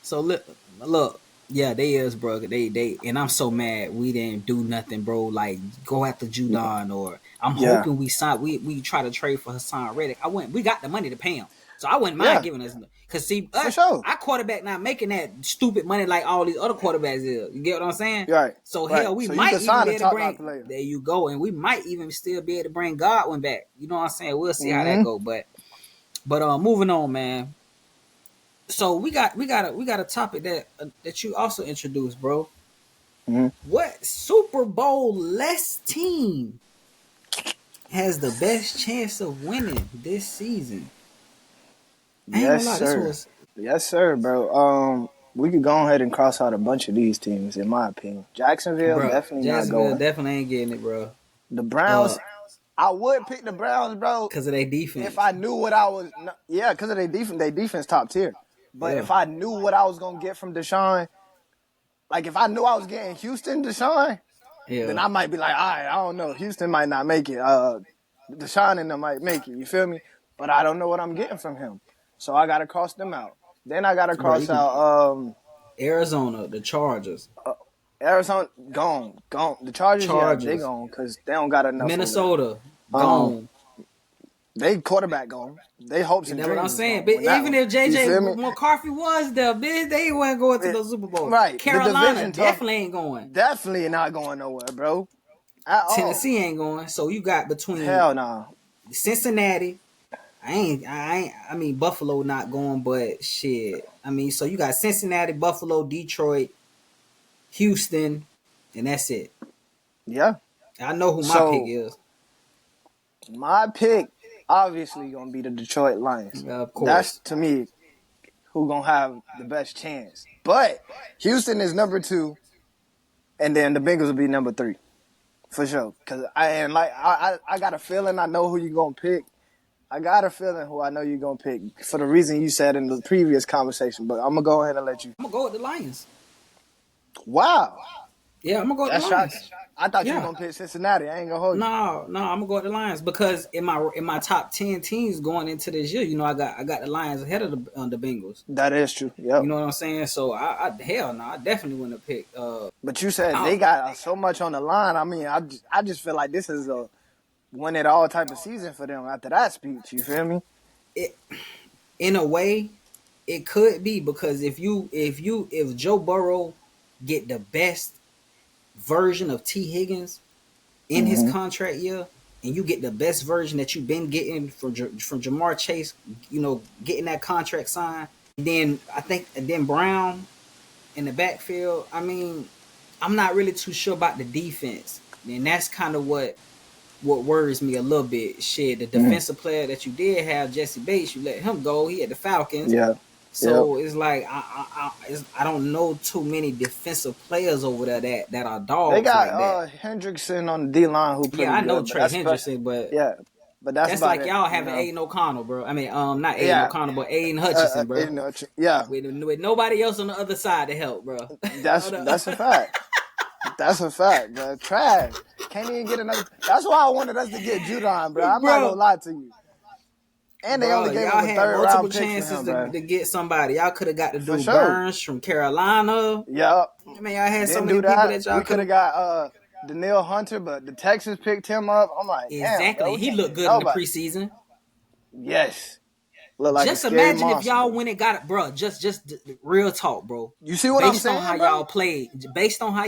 So look, yeah, they is, bro. They, and I'm so mad we didn't do nothing, bro. Like go after Judon, or I'm Yeah, hoping we try to trade for Hassan Reddick. We got the money to pay him, so I wouldn't mind yeah, giving us. Cause see for us, sure. our quarterback not making that stupid money like all these other quarterbacks is. You get what I'm saying? Right, So right. hell, we So you might can even sign be a able to top dog bring. player. There you go, and we might even still be able to bring Godwin back. You know what I'm saying? We'll see how that Mm-hmm. go, but moving on, man. So we got a topic that you also introduced, bro. Mm-hmm. What Super Bowl less team has the best chance of winning this season? I ain't Yes, gonna lie, this sir. was Yes, sir, bro. We could go ahead and cross out a bunch of these teams, in my opinion. Jacksonville bro. definitely not Jacksonville going. definitely ain't getting it, bro. The Browns, I would pick the Browns, bro, Cause of their if defense. I knew what I was. Yeah, because of their defense. Their defense top tier. But Yeah, if I knew what I was gonna get from Deshaun, like if I knew I was getting Houston Deshaun, then yeah. I might be like, all right, I don't know. Houston might not make it. Deshaun and them might make it. You feel me? But I don't know what I'm getting from him. So I gotta cross them out. Then I gotta Bro, you cross could out Arizona, the Chargers, Arizona, gone. The Chargers, yeah, they Chargers, gone because they don't got enough over there. Minnesota, Um, gone. they quarterback gone. They hopes You and know what I'm dreams is saying? gone But on that even one. if You feel me? JJ McCarthy was there, bitch, they weren't going to the Super Bowl. Right. The Carolina division tough. definitely ain't going. Definitely not going nowhere, bro. At all. Tennessee ain't going. So you got between Hell nah. Cincinnati. I mean Buffalo not going, but shit. I mean, so you got Cincinnati, Buffalo, Detroit, Houston, and that's it. Yeah. I know who my pick So is. my pick obviously gonna be the Detroit Lions. Of That's course. to me who gonna have the best chance. But Houston is number 2, and then the Bengals will be number 3 for sure. Cause I got a feeling I know who you gonna pick. I got a feeling who I know you're gonna pick for the reason you said in the previous conversation. But I'm gonna go ahead and let you. I'm gonna go with the Lions. Wow, Yeah, I'm gonna go with the that's shocking. Lions. I thought you were Yeah. gonna pick Cincinnati. I ain't gonna hold you. No, I'm gonna go with the Lions because in my top 10 teams going into this year, you know, I got the Lions ahead of the Bengals. That is true. You Yep. know what I'm saying? So I hell no, I definitely wouldn't have picked. But you said I they got so much on the line. I mean, I just feel like this is a win it all type of season for them after that speech. You feel me? it in a way, it could be because if Joe Burrow get the best version of T Higgins in his Mm-hmm. contract year, and you get the best version that you've been getting from Jamar Chase, you know, getting that contract signed, and then Brown in the backfield. I mean, I'm not really too sure about the defense, and that's kind of what worries me a little bit. Shit, the Mm-hmm. defensive player that you did have, Jesse Bates, you let him go. He had the Falcons. Yeah. So it's like I don't know too many defensive players over there that are They dogs got like that. Hendrickson on the D line who pretty Yeah, I know good. But Trey that's about, Hendrickson, but yeah. But that's that's about like it. y'all You having know. Aiden O'Connell, bro. I mean, not Aiden Yeah. O'Connell, but Aiden Hutchinson, bro. Yeah. With nobody else on the other side to help, bro. That's a fact. That's a fact, bro. Trash. Can't even get another. That's why I wanted us to get Judon, bro. I'm not gonna bro. lie to you. And they Bro, only gave y'all him a had 3rd multiple round pick for chances him, bro. to get somebody. Y'all could have got the For dude sure. Burns from Carolina. Yep. I mean, y'all had so Didn't many do people that. that y'all We could could have have. got Daniil Hunter, but the Texans picked him up. I'm like, damn, bro. Exactly. We He can't looked get good in the nobody. preseason. Yes. Look like a Just scary imagine if monster, y'all bro. went and got it, bro. Just real talk, bro. You see what I'm Based on how saying, bro?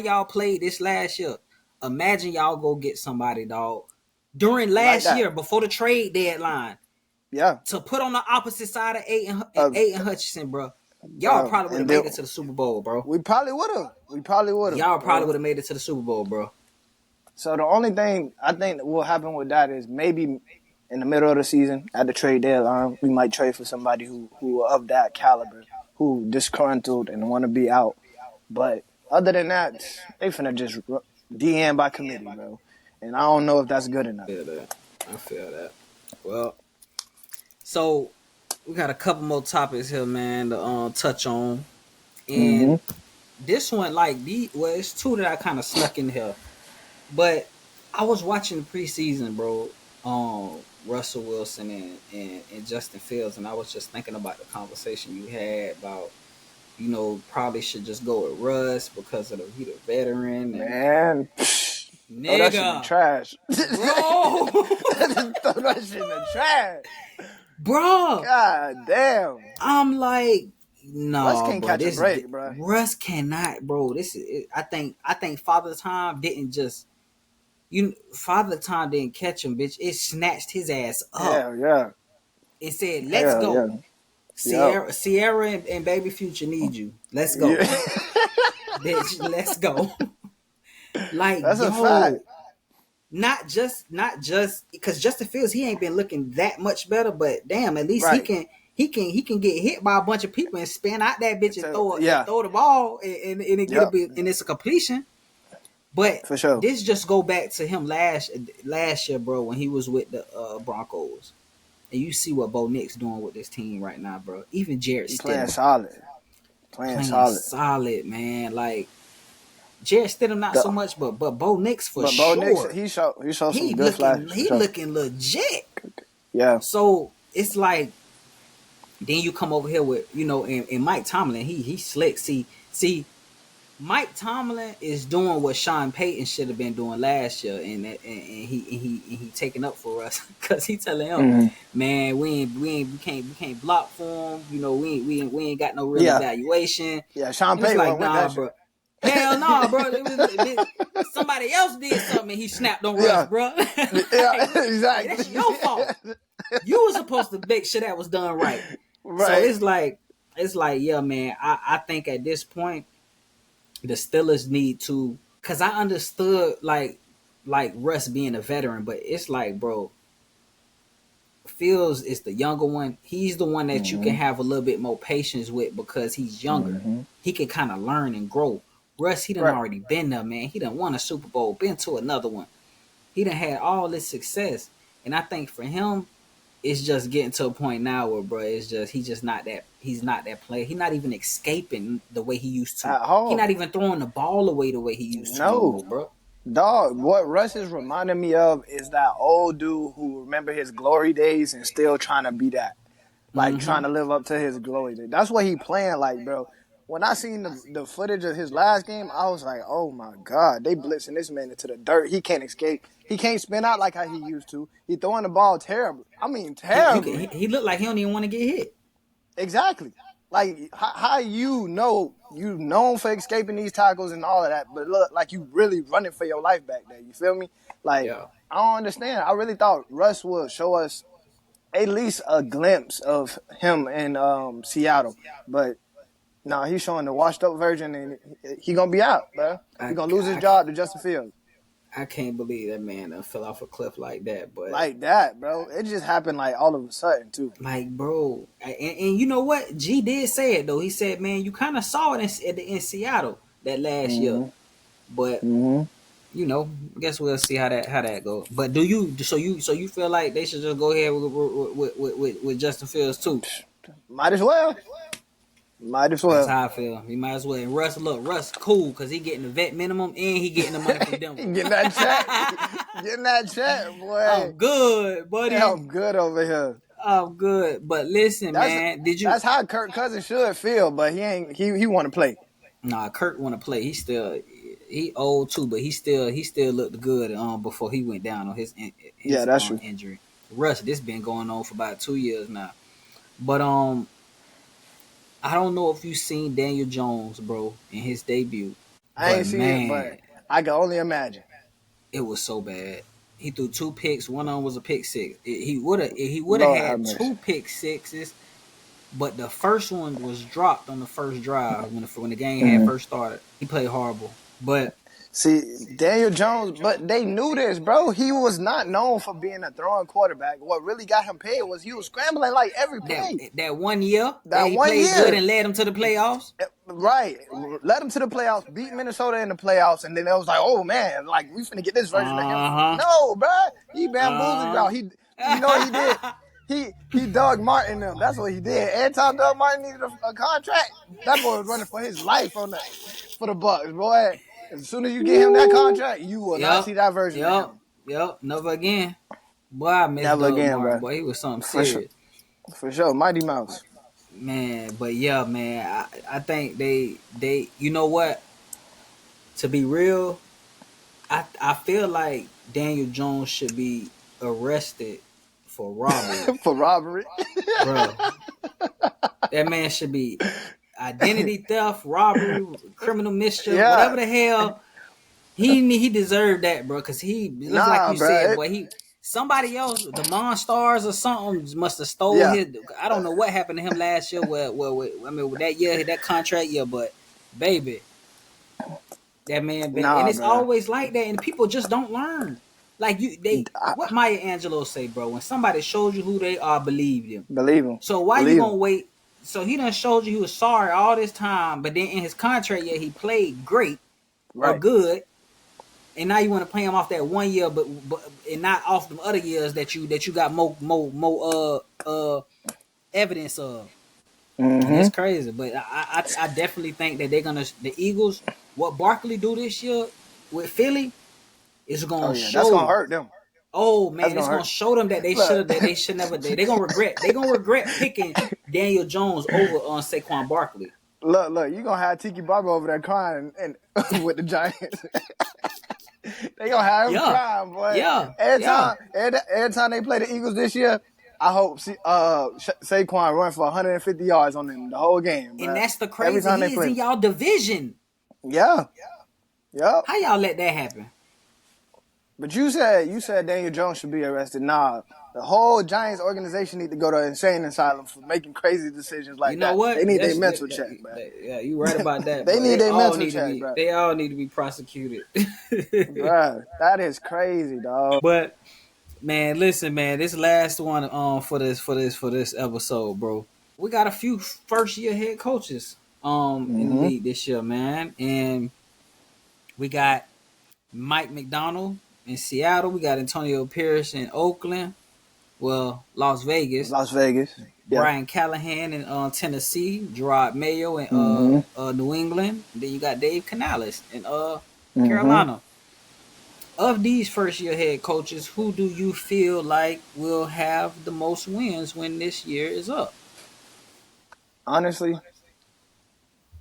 y'all played this last year, imagine y'all go get somebody, dog, during Like last that. year before the trade deadline Yeah. to put on the opposite side of Of Aiden Hutchinson, bro. Y'all bro. probably would And have then made it to the Super Bowl, bro. we probably would have. Y'all probably Bro. would have made it to the Super Bowl, bro. So the only thing I think that will happen with that is maybe in the middle of the season at the trade deadline, we might trade for somebody who of that caliber, who disgruntled and want to be out. But other than that, they finna just DN by committee, bro. And I don't know if that's good enough. I feel that. Well, so we got a couple more topics here, man, to touch on. And this one, it's two that I kind of snuck in here. But I was watching the preseason, bro. Russell Wilson and Justin Fields, and I was just thinking about the conversation you had about, probably should just go with Russ because of he the veteran. Man, nigga, that shit in the trash, bro. Throw that shit in the trash, bro. God damn. I'm like, no, Russ can't catch a break, bro. Russ cannot, bro. This is it. I think Father Time didn't just. Father Time didn't catch him, bitch. It snatched his ass up. Hell yeah. It said, "Let's go." Yeah. Sierra and Baby Future need you. Let's go, bitch. Let's go. That's a fact. Not just because Justin Fields, he ain't been looking that much better, but damn, at least he can get hit by a bunch of people and spin out that bitch and throw the ball and it get a bit, and it's a completion. But for sure, this just go back to him last year, bro, when he was with the Broncos, and you see what Bo Nick's doing with this team right now, bro. Even Jarrett Stidham playing solid, man. Like Jarrett Stidham not so much, but Bo Nix for sure. Bo Nix, he showed some good flashes. He looking legit. Yeah. So it's like, then you come over here with and Mike Tomlin, he slick. See. Mike Tomlin is doing what Sean Payton should have been doing last year, and he taking up for us because he telling him, man, we can't block for him. We ain't got no real evaluation. Yeah, Sean Payton like, nah, bro. Hell no, nah, bro. Somebody else did something and he snapped on Russ, bro. Exactly. That's your fault. You were supposed to make sure that was done right. So it's like, yeah, man. I think at this point, the Steelers need to, because I understood like Russ being a veteran, but it's like, bro, Fields is the younger one. He's the one that you can have a little bit more patience with because he's younger. He can kind of learn and grow. Russ, he done already been there, man. He done won a Super Bowl, been to another one. He done had all this success. And I think for him, it's just getting to a point now where, bro, he's not that player. He's not even escaping the way he used to. At all. He's not even throwing the ball away the way he used to. No, bro. Dog, what Russ is reminding me of is that old dude who remember his glory days and still trying to be that. Like, trying to live up to his glory days. That's what he playing like, bro. When I seen the footage of his last game, I was like, oh, my God. They blitzing this man into the dirt. He can't escape. He can't spin out like how he used to. He throwing the ball terrible. I mean, terrible. He looked like he don't even want to get hit. Exactly. Like, how you known for escaping these tackles and all of that, but look like you really running for your life back there. You feel me? Like, I don't understand. I really thought Russ would show us at least a glimpse of him in Seattle. But, no, he's showing the washed-up version, and he going to be out, bro. He's going to lose his job to Justin Fields. I can't believe that man fell off a cliff like that. But like that, bro. It just happened like all of a sudden, too. Like, bro. And you know what? G did say it, though. He said, man, you kind of saw it in Seattle that last year. But, I guess we'll see how that goes. But do you feel like they should just go ahead with Justin Fields, too? Might as well. That's how I feel. He might as well. And Russ cool because he getting the vet minimum and he getting the money from Denver. Getting that check, boy. I'm good, buddy. Yeah, I'm good over here. I'm good. But listen, man, that's how Kirk Cousins should feel, but he want to play. Nah, Kirk want to play. He old too, but he still looked good before he went down on his that's true. Injury. Russ, this been going on for about 2 years now. But I don't know if you seen Daniel Jones, bro, in his debut. I ain't seen it, but I can only imagine. It was so bad. He threw 2 picks. One of them was a pick six. He would have had 2 pick sixes, but the first one was dropped on the first drive when the game had first started. He played horrible. But See, Daniel Jones, but they knew this, bro. He was not known for being a throwing quarterback. What really got him paid was he was scrambling like every play. That 1 year that That he 1 played good year. and led him to the playoffs. Right. Led him to the playoffs, beat Minnesota in the playoffs, and then it was like, oh, man, like, we finna get this version of him. No, bro. He bamboozled y'all. You know what he did? He Doug Martin them. That's what he did. Every time Doug Martin needed a contract, that boy was running for his life for the Bucks, boy. As soon as you get him that contract, you will not see that version of him. Yep. Never again. Boy, I miss Never Doug again, Martin. bro. Boy, he was something serious. For sure. Mighty Mouse. Man, but yeah, man, I think they you know what? To be real, I feel like Daniel Jones should be arrested for robbery. For robbery. Bro. That man should be identity theft, robbery, criminal mischief, whatever the hell. He deserved that, bro, because he looks like you said, boy, somebody else, the Monstars or something, must have stole his. I don't know what happened to him last year. With that year, that contract year, but baby, that man, and it's always like that, and people just don't learn. Like what Maya Angelou say, bro? When somebody shows you who they are, believe them. Believe them. So why you gonna wait? So he done showed you he was sorry all this time, but then in his contract year he played great or good. And now you want to play him off that 1 year, but and not off the other years that you got more evidence of. Mm-hmm. It's crazy, but I definitely think that the Eagles, what Barkley do this year with Philly, is gonna show. That's gonna hurt them. Oh man, it's gonna show them that they should never. They're gonna regret picking Daniel Jones over on Saquon Barkley. Look, you gonna have Tiki Barber over there crying and with the Giants. They gonna have him crying, boy. Yeah. Every time they play the Eagles this year, I hope Saquon run for 150 yards on them the whole game. Bro. And that's the crazy. He's in y'all division. Yeah. Yep. How y'all let that happen? But you said Daniel Jones should be arrested. Nah, the whole Giants organization need to go to an insane asylum for making crazy decisions like that. You know what? They need their mental check, man. Yeah, you right about that. They need their mental check, bro. They all need to be prosecuted. Bro, that is crazy, dog. But man, listen, man, this last one for this episode, bro. We got a few first year head coaches in the league this year, man, and we got Mike McDonald in Seattle. We got Antonio Pierce in Oakland. Well, Las Vegas. Yeah. Brian Callahan in Tennessee. Gerard Mayo in New England. Then you got Dave Canales in Carolina. Of these first-year head coaches, who do you feel like will have the most wins when this year is up? Honestly,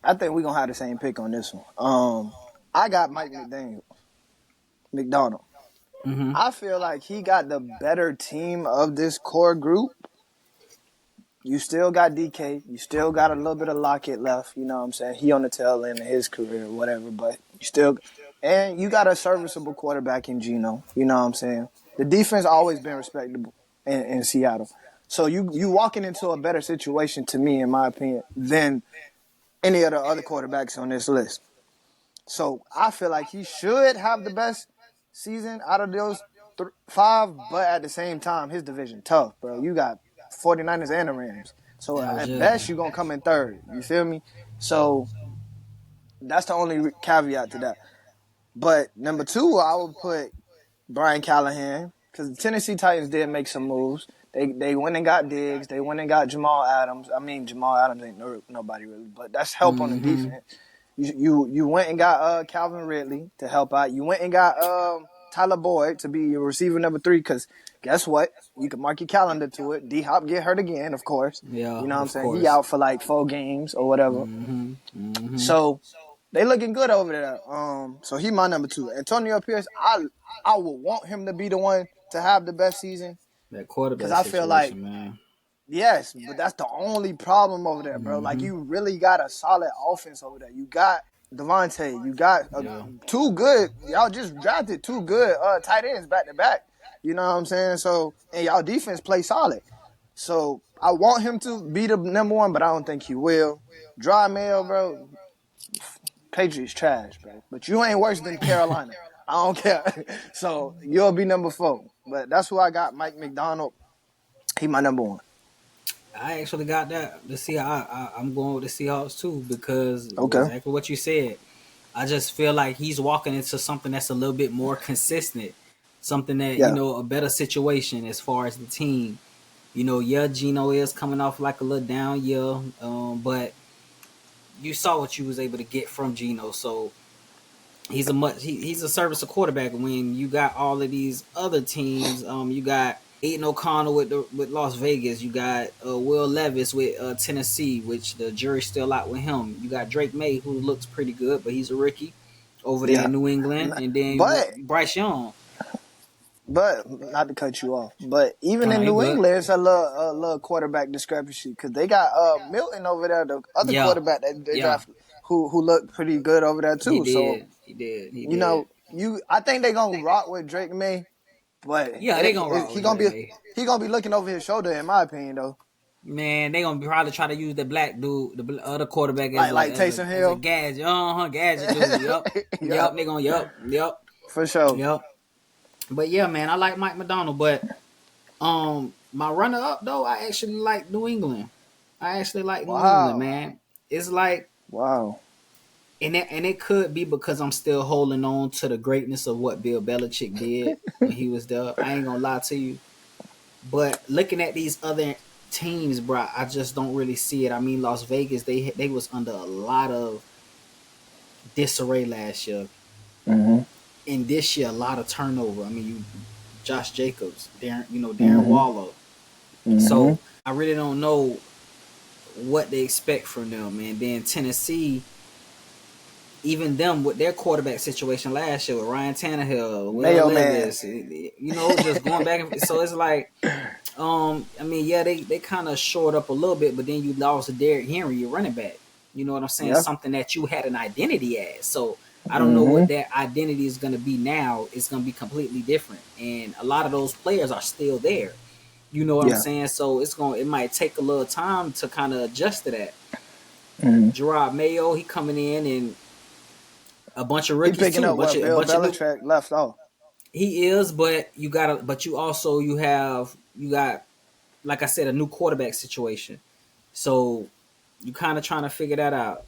I think we're going to have the same pick on this one. I got Mike McDonald. Mm-hmm. I feel like he got the better team of this core group. You still got DK. You still got a little bit of Lockett left. You know what I'm saying? He on the tail end of his career or whatever. But you still – and you got a serviceable quarterback in Geno. You know what I'm saying? The defense always been respectable in Seattle. So you walking into a better situation, to me, in my opinion, than any of the other quarterbacks on this list. So I feel like he should have the best season out of those 5, but at the same time, his division tough, bro. You got 49ers and the Rams. So at best, you're going to come in third. You feel me? So that's the only caveat to that. But number 2, I would put Brian Callahan, because the Tennessee Titans did make some moves. They went and got Diggs. They went and got Jamal Adams. I mean, Jamal Adams ain't nobody really, but that's help on the defense. You went and got Calvin Ridley to help out. You went and got Tyler Boyd to be your receiver number 3, because guess what? You can mark your calendar to it. D-Hop get hurt again, of course. Yeah, you know what I'm saying? Course. He out for like 4 games or whatever. So they looking good over there. So he my number 2. Antonio Pierce, I would want him to be the one to have the best season. That quarterback because I feel like, man. Yes, but that's the only problem over there, bro. Like, you really got a solid offense over there. You got Devontae. You got 2 good. Y'all just drafted 2 good tight ends back to back. You know what I'm saying? So, and y'all defense play solid. So I want him to be the number 1, but I don't think he will. Dry Mail, bro. Patriots trash, bro. But you ain't worse than Carolina. I don't care. So you'll be number 4. But that's who I got. Mike McDonald. He my number 1. I actually got that. I'm going with the Seahawks too because Okay. exactly what you said. I just feel like he's walking into something that's a little bit more consistent, something that a better situation as far as the team. Geno is coming off like a little down year, but you saw what you was able to get from Geno, so he's a service quarterback. When you got all of these other teams, you got Aiden O'Connell with Las Vegas, you got Will Levis with Tennessee, which the jury's still out with him. You got Drake May, who looks pretty good, but he's a rookie over there in New England, and then Bryce Young. But not to cut you off, but even in New England, it's a little quarterback discrepancy because they got Milton over there, the other quarterback that they drafted, who looked pretty good over there too. He did. I think they're gonna rock with Drake May, but they gonna rock. He gonna be looking over his shoulder, in my opinion, though. Man, they gonna probably try to use the black dude, the other quarterback, like Taysom Hill, as a gadget. Gadget dude. Yep. They gonna yep. For sure. Yep. But yeah, man, I like Mike McDonald. But my runner up though, I actually like New England. New England, man. It's like wow. And it could be because I'm still holding on to the greatness of what Bill Belichick did when he was there. I ain't gonna lie to you. But looking at these other teams, bro, I just don't really see it. I mean, Las Vegas, they was under a lot of disarray last year. Mm-hmm. And this year, a lot of turnover. I mean, Josh Jacobs, Darren Waller. Mm-hmm. So I really don't know what they expect from them. And then Tennessee, even them with their quarterback situation last year with Ryan Tannehill, Will Levis, just going back and forth. So it's like, they kind of shored up a little bit, but then you lost Derrick Henry, your running back. You know what I'm saying? Yeah. Something that you had an identity as. So I don't know what that identity is going to be now. It's going to be completely different. And a lot of those players are still there. You know what I'm saying? So it might take a little time to kind of adjust to that. Gerard Mayo, he coming in and a bunch of rookies picking too. Up what Bill Belichick left off. He is, but you got, like I said, a new quarterback situation. So you kind of trying to figure that out.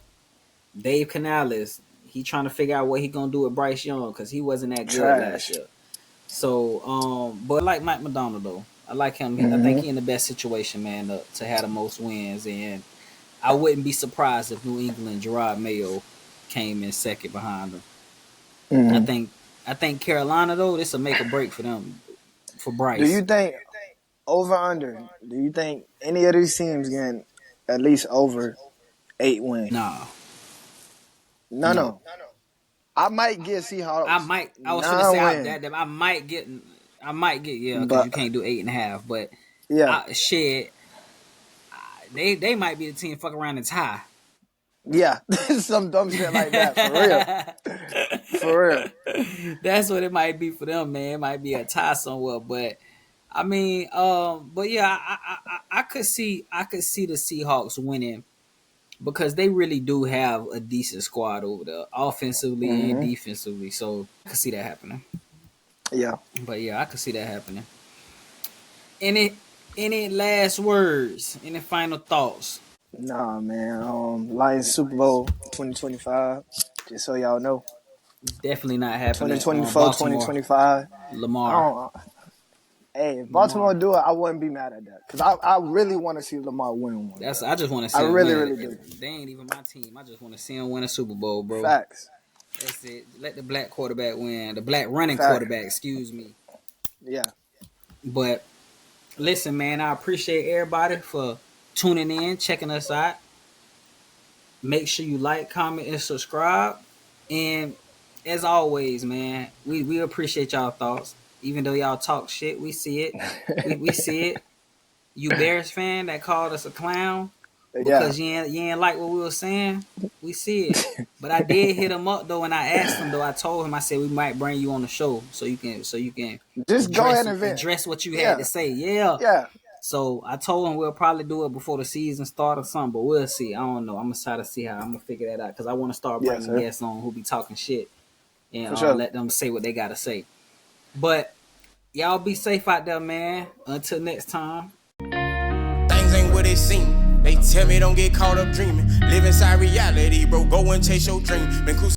Dave Canales, he trying to figure out what he gonna do with Bryce Young because he wasn't that good last year. So, but I like Mike McDonald though. I like him. I think he in the best situation, man, to have the most wins. And I wouldn't be surprised if New England, Gerard Mayo, came in second behind him. I think Carolina though, this will make a break for them, for Bryce. Do you think over under? Do you think any of these teams getting at least over 8 wins? No. I might get Seahawks. I was gonna say that I might get because you can't do 8.5. But they might be the team fuck around and tie. Yeah, some dumb shit like that for real. That's what it might be for them, man. It might be a tie somewhere, but I mean, I could see the Seahawks winning. Because they really do have a decent squad over there, offensively and defensively. So I could see that happening. Yeah. But yeah, I could see that happening. Any last words? Any final thoughts? Nah, man. Lions Super Bowl 2025. Just so y'all know. Definitely not happening. 2024, 2025. Lamar. Hey, if Baltimore do it, I wouldn't be mad at that. Because I really want to see Lamar win one. I just want to see him really, win. Really do. They ain't even my team. I just want to see him win a Super Bowl, bro. Facts. That's it. Let the black quarterback win. The black running quarterback, excuse me. Yeah. But listen, man, I appreciate everybody for tuning in, checking us out. Make sure you like, comment, and subscribe. And as always, man, we appreciate y'all thoughts. Even though y'all talk shit, we see it. We see it. You Bears fan that called us a clown because you ain't like what we were saying, we see it. But I did hit him up though, and I asked him though. I told him, I said we might bring you on the show so you can just go ahead and address what you had to say. Yeah. So I told him we'll probably do it before the season start or something, but we'll see. I don't know. I'm gonna try to see how I'm gonna figure that out because I want to start Yes, bringing sir. guests on who be talking shit and For sure. let them say what they gotta say. But y'all be safe out there, man. Until next time. Things ain't what it seem. They tell me don't get caught up dreaming. Live inside reality, bro. Go and chase your dream. Been